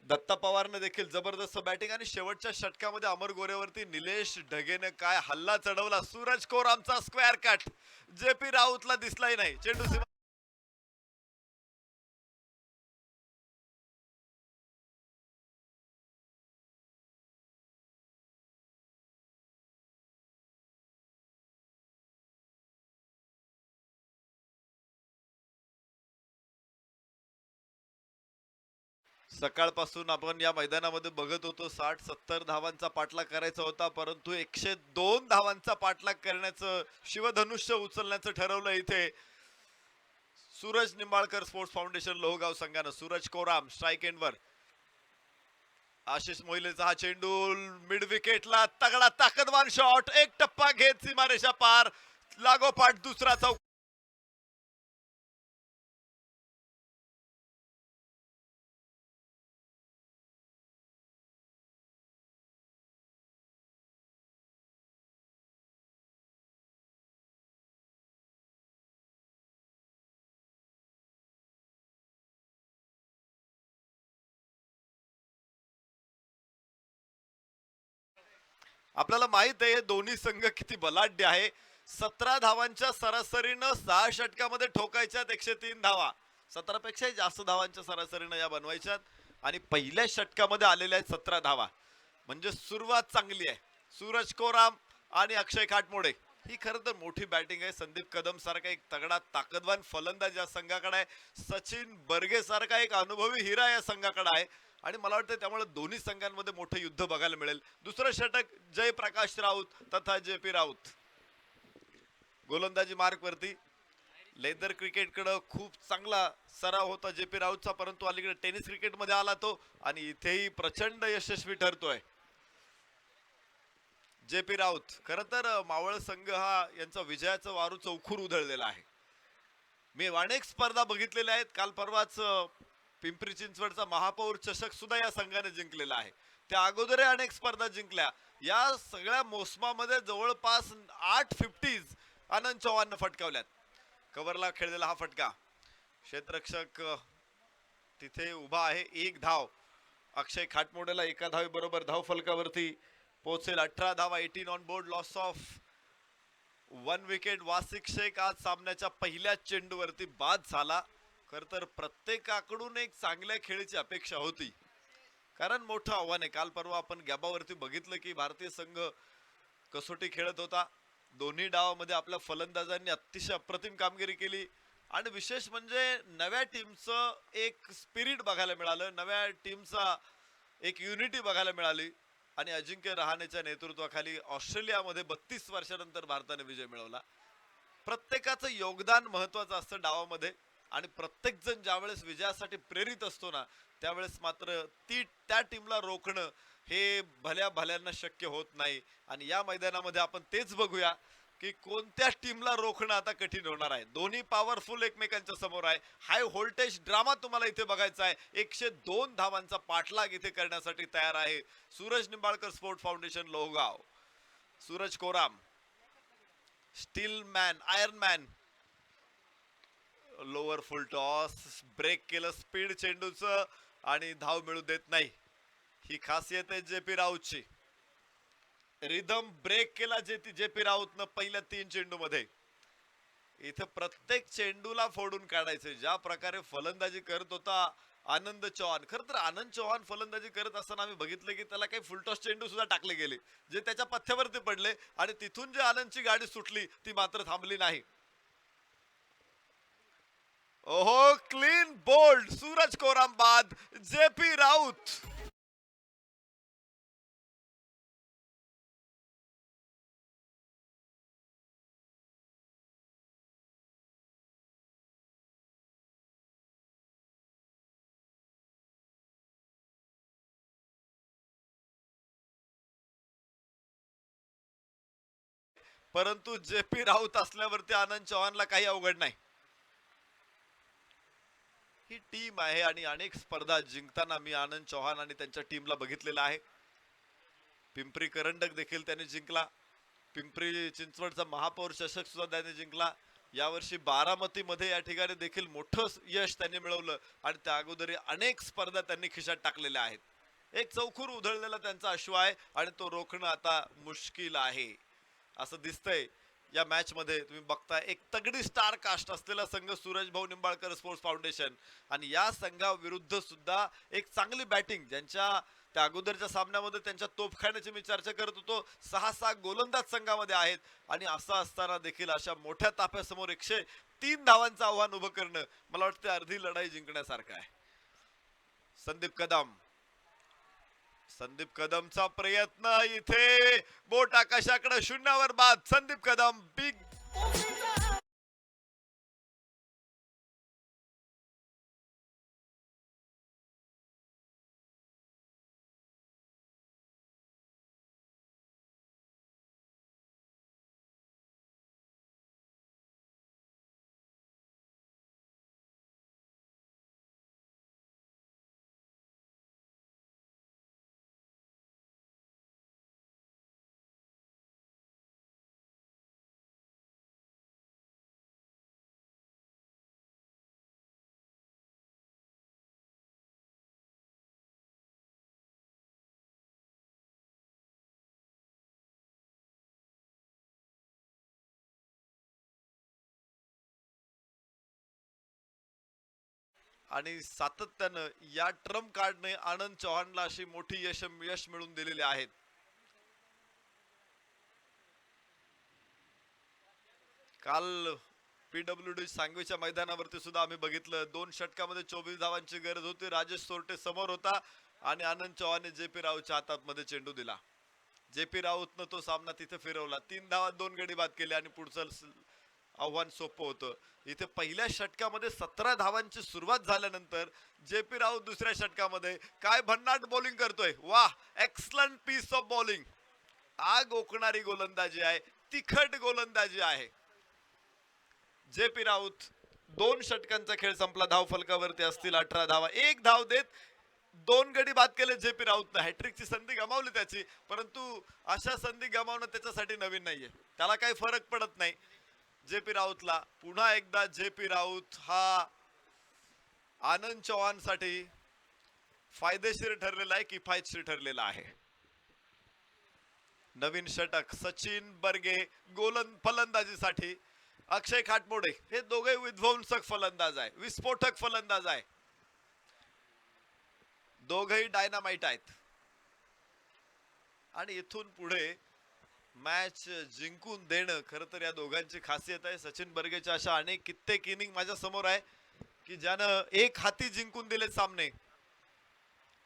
दत्ता पवारने देखील जबरदस्त बॅटिंग, आणि शेवटच्या षटकामध्ये अमर गोरेवरती निलेश ढगेने काय हल्ला चढवला. सूरज कोरामचा स्क्वेअर कट जेपी राऊतला दिसलाही नाही. चेंडू सकाळपासून आपण या मैदानामध्ये बघत होतो 60-70 धावांचा पाठलाग करायचा होता, परंतु 102 धावांचा पाठलाग करण्याचं, शिवधनुष्य उचलण्याचं ठरवलं इथे सूरज निंबाळकर स्पोर्ट्स फाउंडेशन लोहगाव संघानं. सूरज कोराम स्ट्राईक एंडवर, आशिष मोहिलेचा हा चेंडू मिड विकेटला, तगडा ताकदवान शॉट, एक टप्पा घेत सीमारेषा पार, लागोपाठ दुसरा चौक. आपल्याला माहित आहे दोन्ही संघ किती बलाढ्य आहे. 17 धावांच्या सरासरीनं 6 षटकामध्ये ठोकायच्यात 103 धावा. 17 पेक्षाही जास्त धावांच्या सरासरीनं या बनवायच्यात आणि पहिल्या षटकामध्ये आलेल्या आहेत 17 धावा. म्हणजे सुरुवात चांगली आहे. सूरज कोराम आणि अक्षय खाटमोडे ही खरं तर मोठी बॅटिंग आहे. संदीप कदम सारखा एक तगडा ताकदवान फलंदाज या संघाकडे आहे. सचिन बर्गे सारखा एक अनुभवी हिरा या संघाकडे आहे आणि मला वाटतं त्यामुळे दोन्ही संघांमध्ये मोठं युद्ध बघायला मिळेल. दुसरं षटक जयप्रकाश राऊत तथा JP राऊत. गोलंदाजी मार्क वरती लेदर क्रिकेटकडे खूप चांगला सराव होता JP राऊतचा, परंतु अलीकडे टेनिस क्रिकेटमध्ये आला तो आणि इथेही प्रचंड यशस्वी ठरतोय. JP राऊत खर तर मावळ संघ हा यांचा विजयाचं वारू चौखूर उधळलेला आहे. मी अनेक स्पर्धा बघितलेल्या आहेत. काल परवाच पिंपरी चिंचवडचा महापौर चषक सुद्धा या संघाने जिंकलेला आहे. त्या अगोदर अनेक स्पर्धा जिंकल्या. या सगळ्या मोसमामध्ये जवळपास 8 50s आनंद चव्हाणनं फटकावल्यात. कव्हरला खेळलेला हा फटका. क्षेत्ररक्षक तिथे उभा आहे. 1 धाव. अक्षय खाटमोडेला एका धावी बरोबर धाव फलकावरती पोहोचेल. 18 धावा. 18 on board. Loss of 1 wicket. Wasik Sheikh आज सामन्याच्या पहिल्या चेंडूवरती बाद झाला. खर तर प्रत्येकाकडून एक चांगल्या खेळीची अपेक्षा होती, कारण मोठं आव्हान आहे. काल परवा आपण गॅबावरती बघितलं की भारतीय संघ कसोटी खेळत होता. दोन्ही डावामध्ये आपल्या फलंदाजांनी अतिशय अप्रतिम कामगिरी केली आणि विशेष म्हणजे नव्या टीमचं एक स्पिरिट बघायला मिळालं. नव्या टीमचा एक युनिटी बघायला मिळाली आणि अजिंक्य रहाणेच्या नेतृत्वाखाली ऑस्ट्रेलियामध्ये 32 वर्षानंतर भारताने विजय मिळवला. प्रत्येकाचं योगदान महत्वाचं असतं डावामध्ये आणि प्रत्येक जण ज्यावेळेस विजयासाठी प्रेरित असतो ना, त्यावेळेस मात्र त्या टीमला रोखणं हे भल्या भल्यांना शक्य होत नाही. आणि या मैदानामध्ये आपण तेच बघूया की कोणत्या टीमला रोखणं आता कठीण होणार आहे. दोन्ही पॉवरफुल एकमेकांच्या समोर आहे. हाय व्होल्टेज ड्रामा तुम्हाला इथे बघायचा आहे. 102 धावांचा पाठलाग इथे करण्यासाठी तयार आहे Suraj Nimbalkar sport foundation Lohgaon. Suraj Koram steel man, iron man, lower full toss, break केलं स्पीड चेंडूचं आणि धाव मिळू देत नाही. ही खासियत आहे JP राऊतची. रिदम ब्रेक केला JP राऊतनं पहिल्या 3 चेंडू मध्ये. इथे प्रत्येक चेंडूला फोडून काढायचे. ज्या प्रकारे फलंदाजी करत होता आनंद चव्हाण. खर तर आनंद चव्हाण फलंदाजी करत असताना आम्ही बघितलं की त्याला काही फुलटॉस चेंडू सुद्धा टाकले गेले जे त्याच्या पथ्यावरती पडले आणि तिथून जे आनंदची गाडी सुटली ती मात्र थांबली नाही. ओहो, क्लीन बोल्ड. सूरज कोराम बाद, JP राऊत. परंतु JP राऊत असल्यावरती आनंद चव्हाणला काही अवघड नाही. ही टीम आहे आणि अनेक स्पर्धा जिंकताना मी आनंद चव्हाण आणि त्यांच्या टीमला बघितलेला आहे. पिंपरी करंडक देखील त्यांनी जिंकला. पिंपरी चिंचवडचा महापौर चषक सुद्धा त्यांनी जिंकला. यावर्षी बारामतीमध्ये या ठिकाणी देखील मोठं यश त्यांनी मिळवलं आणि त्या अगोदर अनेक स्पर्धा त्यांनी खिशात टाकलेल्या आहेत. एक चौखूर उधळलेला त्यांचा अश्व आहे आणि तो रोखणं आता मुश्किल आहे असं दिसतंय. या मॅच मध्ये तुम्ही बघताय एक तगडी स्टार कास्ट असलेला संघ सूरज भाऊ निंबाळकर स्पोर्ट्स फाउंडेशन आणि या संघाविरुद्ध सुद्धा एक चांगली बॅटिंग. ज्यांच्या त्या अगोदरच्या सामन्यामध्ये त्यांच्या तोफखान्याची मी चर्चा करत होतो. 6-6 गोलंदाज संघामध्ये आहेत आणि असं असताना देखील अशा मोठ्या ताफ्यासमोर 103 धावांचं आव्हान उभं करणं मला वाटतं अर्धी लढाई जिंकण्यासारखं आहे. संदीप कदमचा प्रयत्न इथे बोट आकाशाकडे, शून्यावर बाद. संदीप कदम बिग आणि सातत्यानं या ट्रम्प कार्डने आनंद चव्हाणला अशी मोठी यश मिळवून दिलेली आहेत. काल PWD सांगवीच्या मैदानावरती सुद्धा आम्ही बघितलं 2 षटकामध्ये 24 धावांची गरज होती. राजेश सोरटे समोर होता आणि आनंद चव्हाणने JP राऊतच्या हातामध्ये चेंडू दिला. JP राऊतनं तो सामना तिथे फिरवला. 3 धावात 2 गडी बाद केले आणि पुढचं आव्हान सोपं होतं. इथे पहिल्या षटकामध्ये 17 धावांची सुरुवात झाल्यानंतर JP राऊत दुसऱ्या षटकामध्ये काय भन्नाट बॉलिंग करतोय. वाह, एक्सलंट पीस ऑफ बॉलिंग. आग ओकणारी गोलंदाजी आहे, तिखट गोलंदाजी आहे. JP राऊत 2 षटकांचा खेळ संपला. धाव फलकावरती असतील 18 धावा. 1 धाव देत 2 गडी बाद केले JP राऊतनं. हॅट्रिकची संधी गमावली त्याची, परंतु अशा संधी गमावणं त्याच्यासाठी नवीन नाहीये. त्याला काही फरक पडत नाही. JP राऊतला पुन्हा एकदा JP राऊत हा आनंद चव्हाण साठी फायदेशीर ठरलेला आहे, किफायतशीर ठरलेला आहे. नवीन षटक सचिन बर्गे फलंदाजीसाठी. अक्षय खाटमोडे हे दोघे विध्वंसक फलंदाज आहे, विस्फोटक फलंदाज आहे. दोघेही डायनामाइट आहेत आणि इथून पुढे मॅच जिंकून देणं खरं तर या दोघांची खासियत आहे. सचिन बर्गेच्या अशा अनेक कित्येक इनिंग माझ्या समोर आहे की ज्यानं एक हाती जिंकून दिले सामने.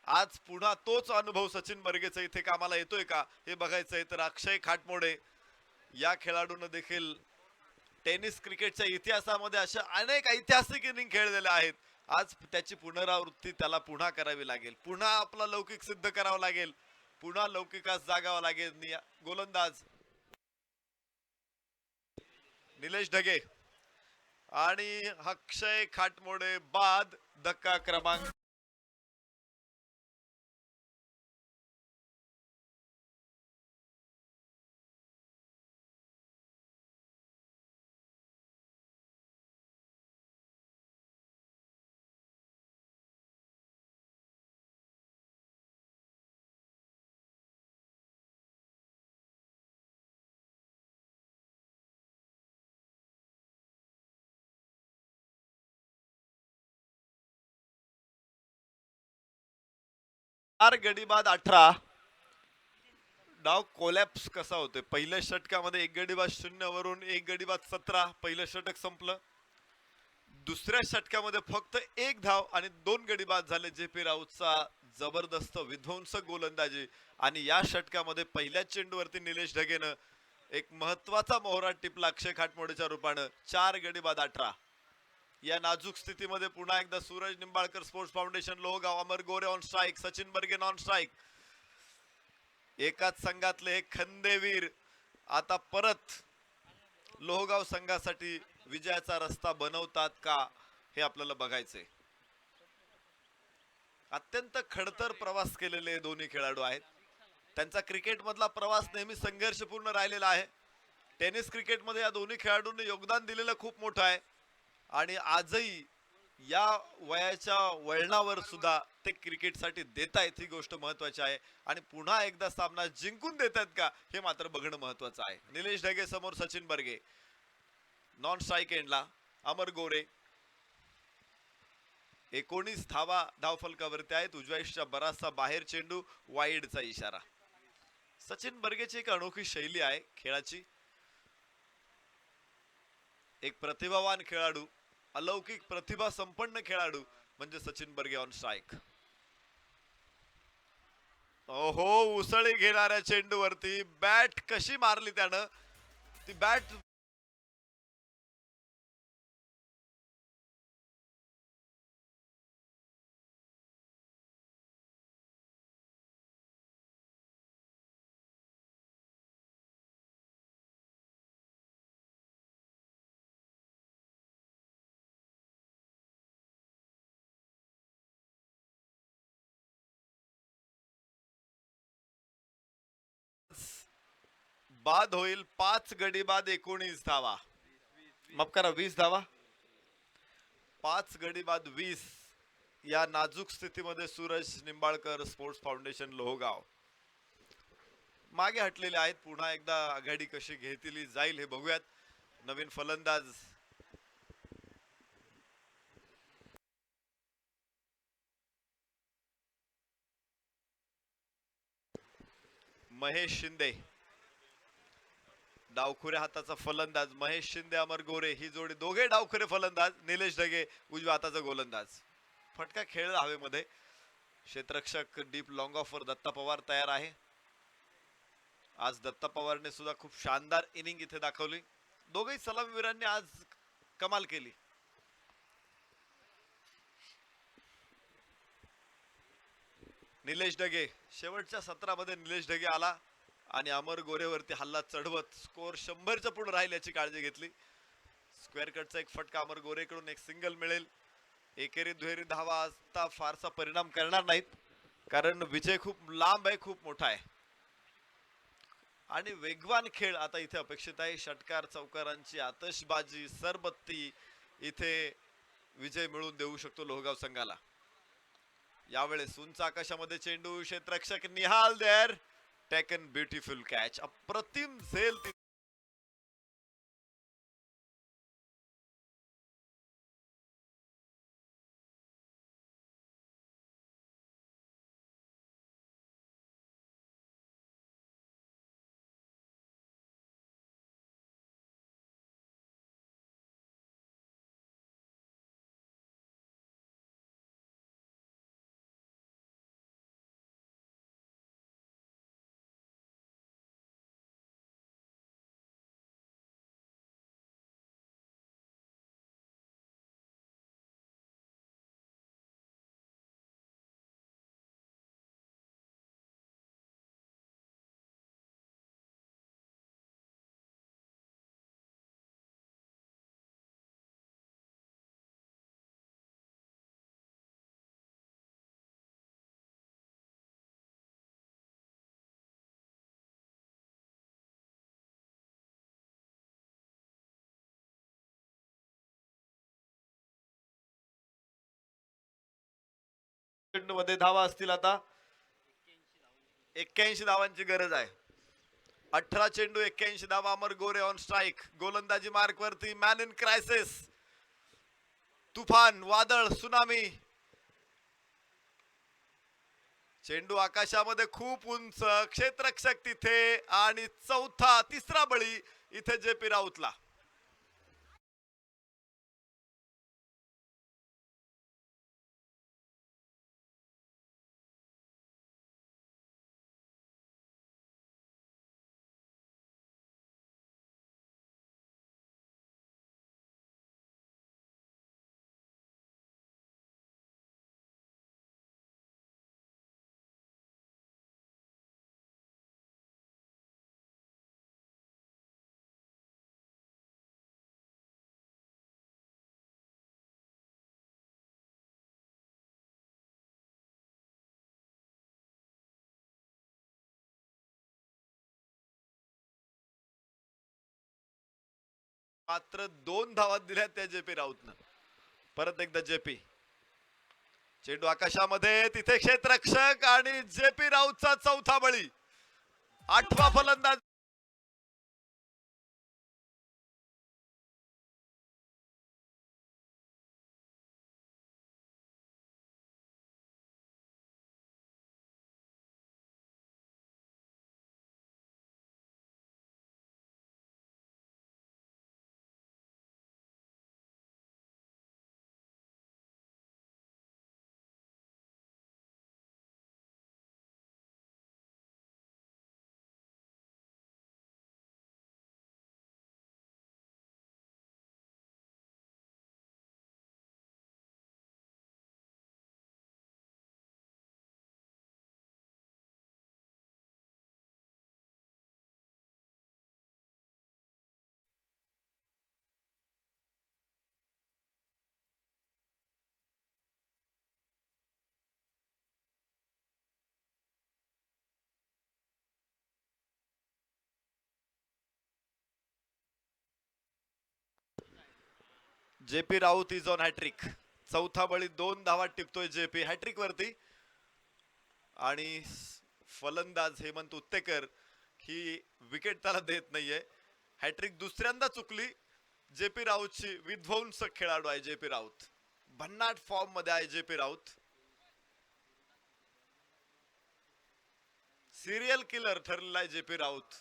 आज पुन्हा तोच अनुभव सचिन बर्गेचा इथे कामाला येतोय का हे बघायचंय. तर अक्षय खाटमोडे या खेळाडूने देखील टेनिस क्रिकेटच्या इतिहासामध्ये अशा अनेक ऐतिहासिक इनिंग खेळलेल्या आहेत. आज त्याची पुनरावृत्ती त्याला पुन्हा करावी लागेल. पुन्हा आपला लौकिक सिद्ध करावा लागेल. पुन्हा लौकिकास जागावा लागेल. गोलंदाज निलेश ढगे आणि अक्षय खाटमोडे बाद. धक्का क्रमांक गडी बाद 18. डाव कोलॅप्स कसा होतोय. पहिल्या षटकामध्ये 1 गडी बाद 0 वरून 1 गडी बाद 17 पहिलं षटक संपलं. दुसऱ्या षटकामध्ये फक्त 1 धाव आणि 2 गडी बाद झाले. JP राऊतचा जबरदस्त विध्वंसक गोलंदाजी आणि या षटकामध्ये पहिल्या चेंडूवरती निलेश ढगेनं एक महत्वाचा मोहरा टिपला अक्षय खाटमोडेच्या रूपानं. 4 गडी बाद 18. या नाजूक स्थितीमध्ये पुन्हा एकदा Suraj Nimbalkar sports foundation Lohgaon, Amar Gore on strike, Sachin Barge non strike. एकाच संघातले हे खंदेवीर आता परत लोहगाव संघासाठी विजयाचा रस्ता बनवतात का हे आपल्याला बघायचंय. अत्यंत खडतर प्रवास केलेले दोन्ही खेळाडू आहेत. त्यांचा क्रिकेट मधला प्रवास नेहमी संघर्षपूर्ण राहिलेला आहे. टेनिस क्रिकेटमध्ये या दोन्ही खेळाडूंनी योगदान दिलेलं खूप मोठं आहे आणि आजही या वयाच्या वळणावर सुद्धा ते क्रिकेटसाठी देतायत ही गोष्ट महत्वाची आहे. आणि पुन्हा एकदा सामना जिंकून देतात का हे मात्र बघणं महत्वाचं आहे. निलेश ढगे समोर सचिन बर्गे. नॉन स्ट्राइक एंडला अमर गोरे. 19 धावा धावफलकावरती आहेत. उजव्या बराचसा बाहेर चेंडू, वाईडचा इशारा. सचिन बर्गेची एक अनोखी शैली आहे खेळाची. एक प्रतिभावान खेळाडू, अलौकिक प्रतिभा संपन्न खेळाडू म्हणजे सचिन बर्गे ऑन स्ट्राइक. ओहो, उसळी घेणाऱ्या चेंडूवरती बॅट कशी मारली त्यानं. ती बॅट बाद होईल. 5 गडी बाद 19 धावा. माफ करा 20 धावा. 5 गडी बाद 20. या नाजूक स्थितीमध्ये सूरज निंबाळकर स्पोर्ट्स फाउंडेशन लोहगाव मागे हटलेले आहेत. पुन्हा एकदा आघाडी कशी घेतली जाईल हे बघूयात. नवीन फलंदाज महेश शिंदे, डावखुऱ्या हाताचा फलंदाज महेश शिंदे, अमर गोरे ही जोडी, दोघे डावखुरे फलंदाज. निलेश ढगे उजव्या हाताचा गोलंदाज. फटका खेळ हवेमध्ये. क्षेत्ररक्षक डीप लॉंग ऑफ वर दत्ता पवार तयार आहे. आज दत्ता पवारने सुद्धा खूप शानदार इनिंग इथे दाखवली. दोघेही सलामीवीरांनी आज कमाल केली. निलेश ढगे शेवटच्या सत्रामध्ये निलेश ढगे आला आणि अमर गोरेवरती हल्ला चढवत स्कोर 100च्या पुढे राहील याची काळजी घेतली. स्क्वेअर कटचा एक फटका अमर गोरेकडून एक सिंगल मिळेल. एकेरी दुहेरी धावा आता फारसा परिणाम करणार नाहीत, कारण विजय खूप लांब आहे, खूप मोठा आहे आणि वेगवान खेळ आता इथे अपेक्षित आहे. षटकार चौकारांची आतषबाजी, सरबत्ती इथे विजय मिळवून देऊ शकतो लोहगाव संघाला. यावेळेस उंच आकाशामध्ये चेंडू, क्षेत्ररक्षक निहाल देर, टेकन ब्युटिफुल कॅच, अप्रतिम झेल. मध्ये धावा असतील आता. 81 धावांची गरज आहे. 18 चेंडू 81 धावा. अमर गोरे ऑन स्ट्राईक. गोलंदाजी मार्क वरती. Man in crisis. तुफान, वादळ, सुनामी. चेंडू आकाशामध्ये खूप उंच. क्षेत्ररक्षक तिथे आणि तिसरा बळी इथे जेपी राऊतला. मात्र 2 धावा दिल्या त्या जेपी राऊतनं. परत एकदा जेपी. चेंडू आकाशामध्ये, तिथे क्षेत्ररक्षक आणि जेपी राऊतचा चौथा बळी. 8वा फलंदाज. JP Raut is on hattrick. चौथा बळी 2 धावा टिपतोय जेपी हॅट्रिक वरती. आणि फलंदाज हेमंत उत्तेकर ही विकेट त्याला देत नाहीये. हॅट्रिक दुसऱ्यांदा चुकली जेपी राऊतची. विध्वंसक खेळाडू आहे जेपी राऊत. भन्नाट फॉर्म मध्ये आहे जेपी राऊत. सिरियल किलर ठरलेला आहे जेपी राऊत.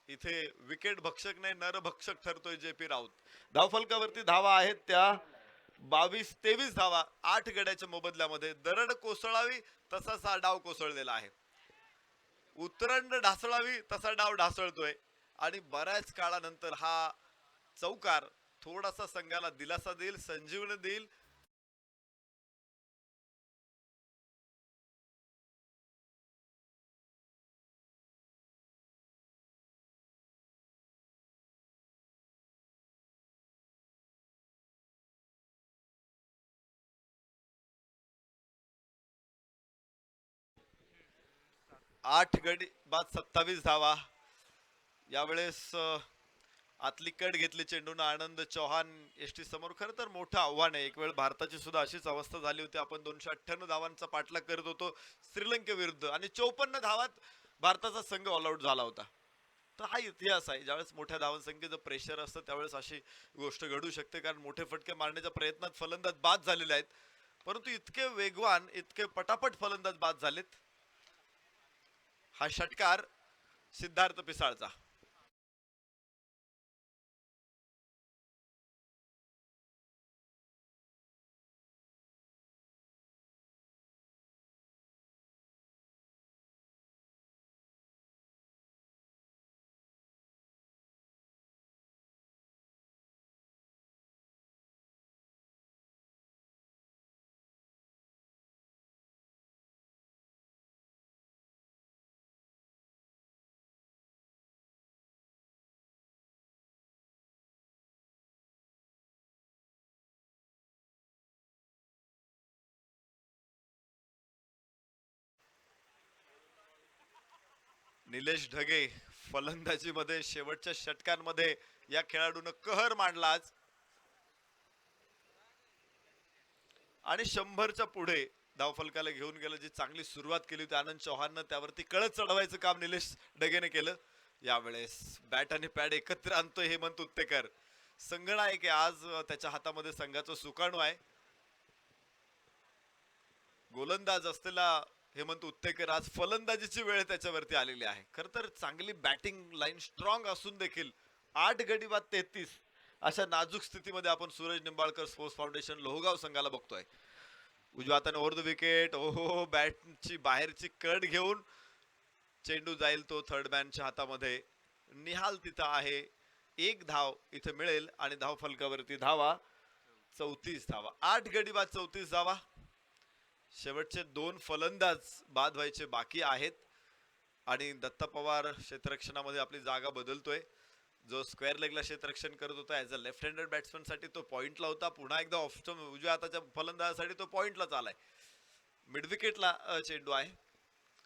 इथे विकेट भक्षक नाही नरभक्षक ठरतोय जेपी राऊत. धावफलकावरती धावा आहेत त्या 22-23 धावा 8 गड्याच्या मोबदल्यामध्ये. दरड कोसळावी तसाच हा डाव कोसळलेला आहे. उतरंड ढासळावी तसा डाव ढासळतोय आणि बऱ्याच काळानंतर हा चौकार थोडासा संघाला दिलासा देईल, संजीवनी देईल. आठ गडी बाद 27 धावा. यावेळेस आतली कट घेतली चेंडून आनंद चौहान एसटी समोर. खरं तर मोठं आव्हान आहे. एक वेळ भारताची सुद्धा अशीच अवस्था झाली होती. आपण 298 धावांचा पाठलाग करत होतो श्रीलंकेविरुद्ध आणि 54 धावात भारताचा संघ ऑल आउट झाला होता. तर हा इतिहास आहे. ज्यावेळेस मोठ्या धावांसंख्येचं प्रेशर असतं त्यावेळेस अशी गोष्ट घडू शकते, कारण मोठे फटके मारण्याच्या प्रयत्नात फलंदाज बाद झालेले आहेत. परंतु इतके वेगवान इतके पटापट फलंदाज बाद झालेत. हा षटकार सिद्धार्थ पिसाळचा. निलेश ढगे फलंदाजी मध्ये शेवटच्या षटकांमध्ये या खेळाडूनं कहर मांडला आज आणि 100च्या पुढे धावफलकाला घेऊन गेलं. जी चांगली सुरुवात केली होती आनंद चौहाननं त्यावरती कळत चढवायचं काम निलेश ढगेने केलं. यावेळेस बॅट आणि पॅड एकत्र आणतोय हेमंत उत्तेकर. संगणक आहे आज त्याच्या हातामध्ये संघाचं सुकाणू आहे. गोलंदाज असलेला हेमंत उत्तेकर आज फलंदाजीची वेळ त्याच्यावरती आलेली आहे. खर तर चांगली बॅटिंग लाईन स्ट्रॉंग असून देखील 8 गडी बाद 33 अशा नाजूक स्थितीमध्ये आपण सूरज निंबाळकर स्पोर्ट्स फाउंडेशन लोहगाव संघाला बघतोय. उजव्या हाताने ओव्हर द विकेट. ओहो, बॅटची बाहेरची कट घेऊन चेंडू जाईल तो थर्ड मॅनच्या हातामध्ये. निहाल तिथं आहे. एक धाव इथे मिळेल आणि धाव फलकावरती धावा 34 धावा. 8 गडी बाद 34 धावा. शेवटचे 2 फलंदाज बाद व्हायचे बाकी आहेत आणि दत्ता पवार क्षेत्ररक्षणामध्ये आपली जागा बदलतोय. जो स्क्वेअर लेगला क्षेत्ररक्षण करत होता as a left handed batsman साठी तो पॉइंटला होता. पुन्हा एकदा ऑफ उजव्या हाताच्या फलंदाजासाठी तो पॉइंटला चालाय. मिड विकेटला चेंडू आहे.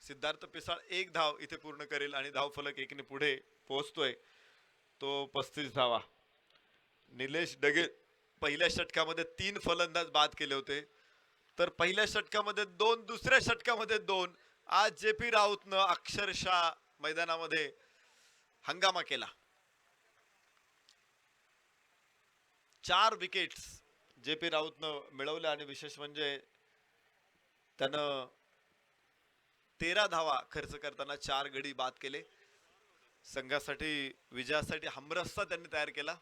सिद्धार्थ पिसाळ 1 धाव इथे पूर्ण करेल आणि धाव फलक 1 ने पुढे पोहोचतोय. तो 35 धावा. निलेश डगे पहिल्या षटकामध्ये 3 फलंदाज बाद केले होते, तर पहिल्या षटकामध्ये 2, दुसऱ्या षटकामध्ये 2. आज जेपी राऊतनं अक्षरशः मैदानामध्ये हंगामा केला. 4 विकेट्स जेपी राऊतनं मिळवल्या आणि विशेष म्हणजे त्यानं 13 धावा खर्च करताना 4 गडी बाद केले. संघासाठी विजयासाठी हमरस्ता त्यांनी तयार केला.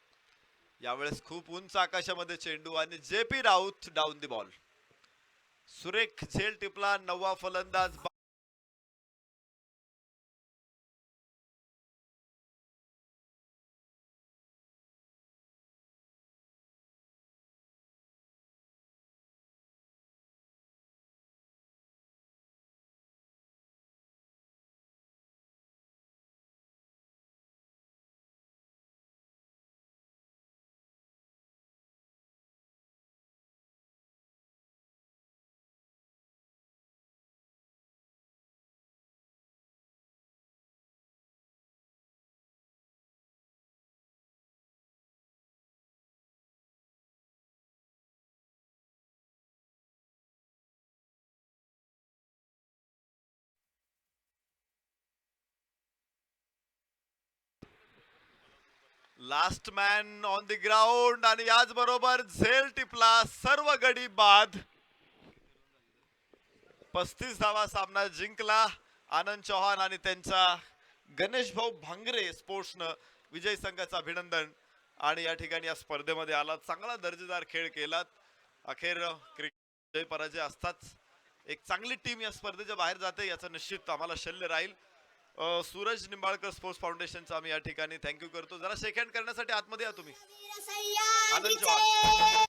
यावेळेस खूप उंच आकाशामध्ये चेंडू आणि JP Raut down the ball. सुरेख झेल टिपला. 9वा फलंदाज last man on the ground आणि याच बरोबर झेल टिपला. सर्व गडी बाद. 35 धावा सामना जिंकला आनंद चौहान आणि त्यांचा गणेश भाऊ भांगरे स्पोर्ट्सनं विजय संघाचं अभिनंदन. आणि या ठिकाणी या स्पर्धेमध्ये आलात, चांगला दर्जेदार खेळ केलात. अखेर क्रिकेट जय पराजय असतात, एक चांगली टीम या स्पर्धेच्या बाहेर जाते याचं निश्चित आम्हाला शल्य राहील. सूरज निंबाळकर स्पोर्ट्स फाउंडेशनचा आम्ही या ठिकाणी थँक्यू करतो. जरा शेक हँड करण्यासाठी आतमध्ये या तुम्ही. आनंद चौहान.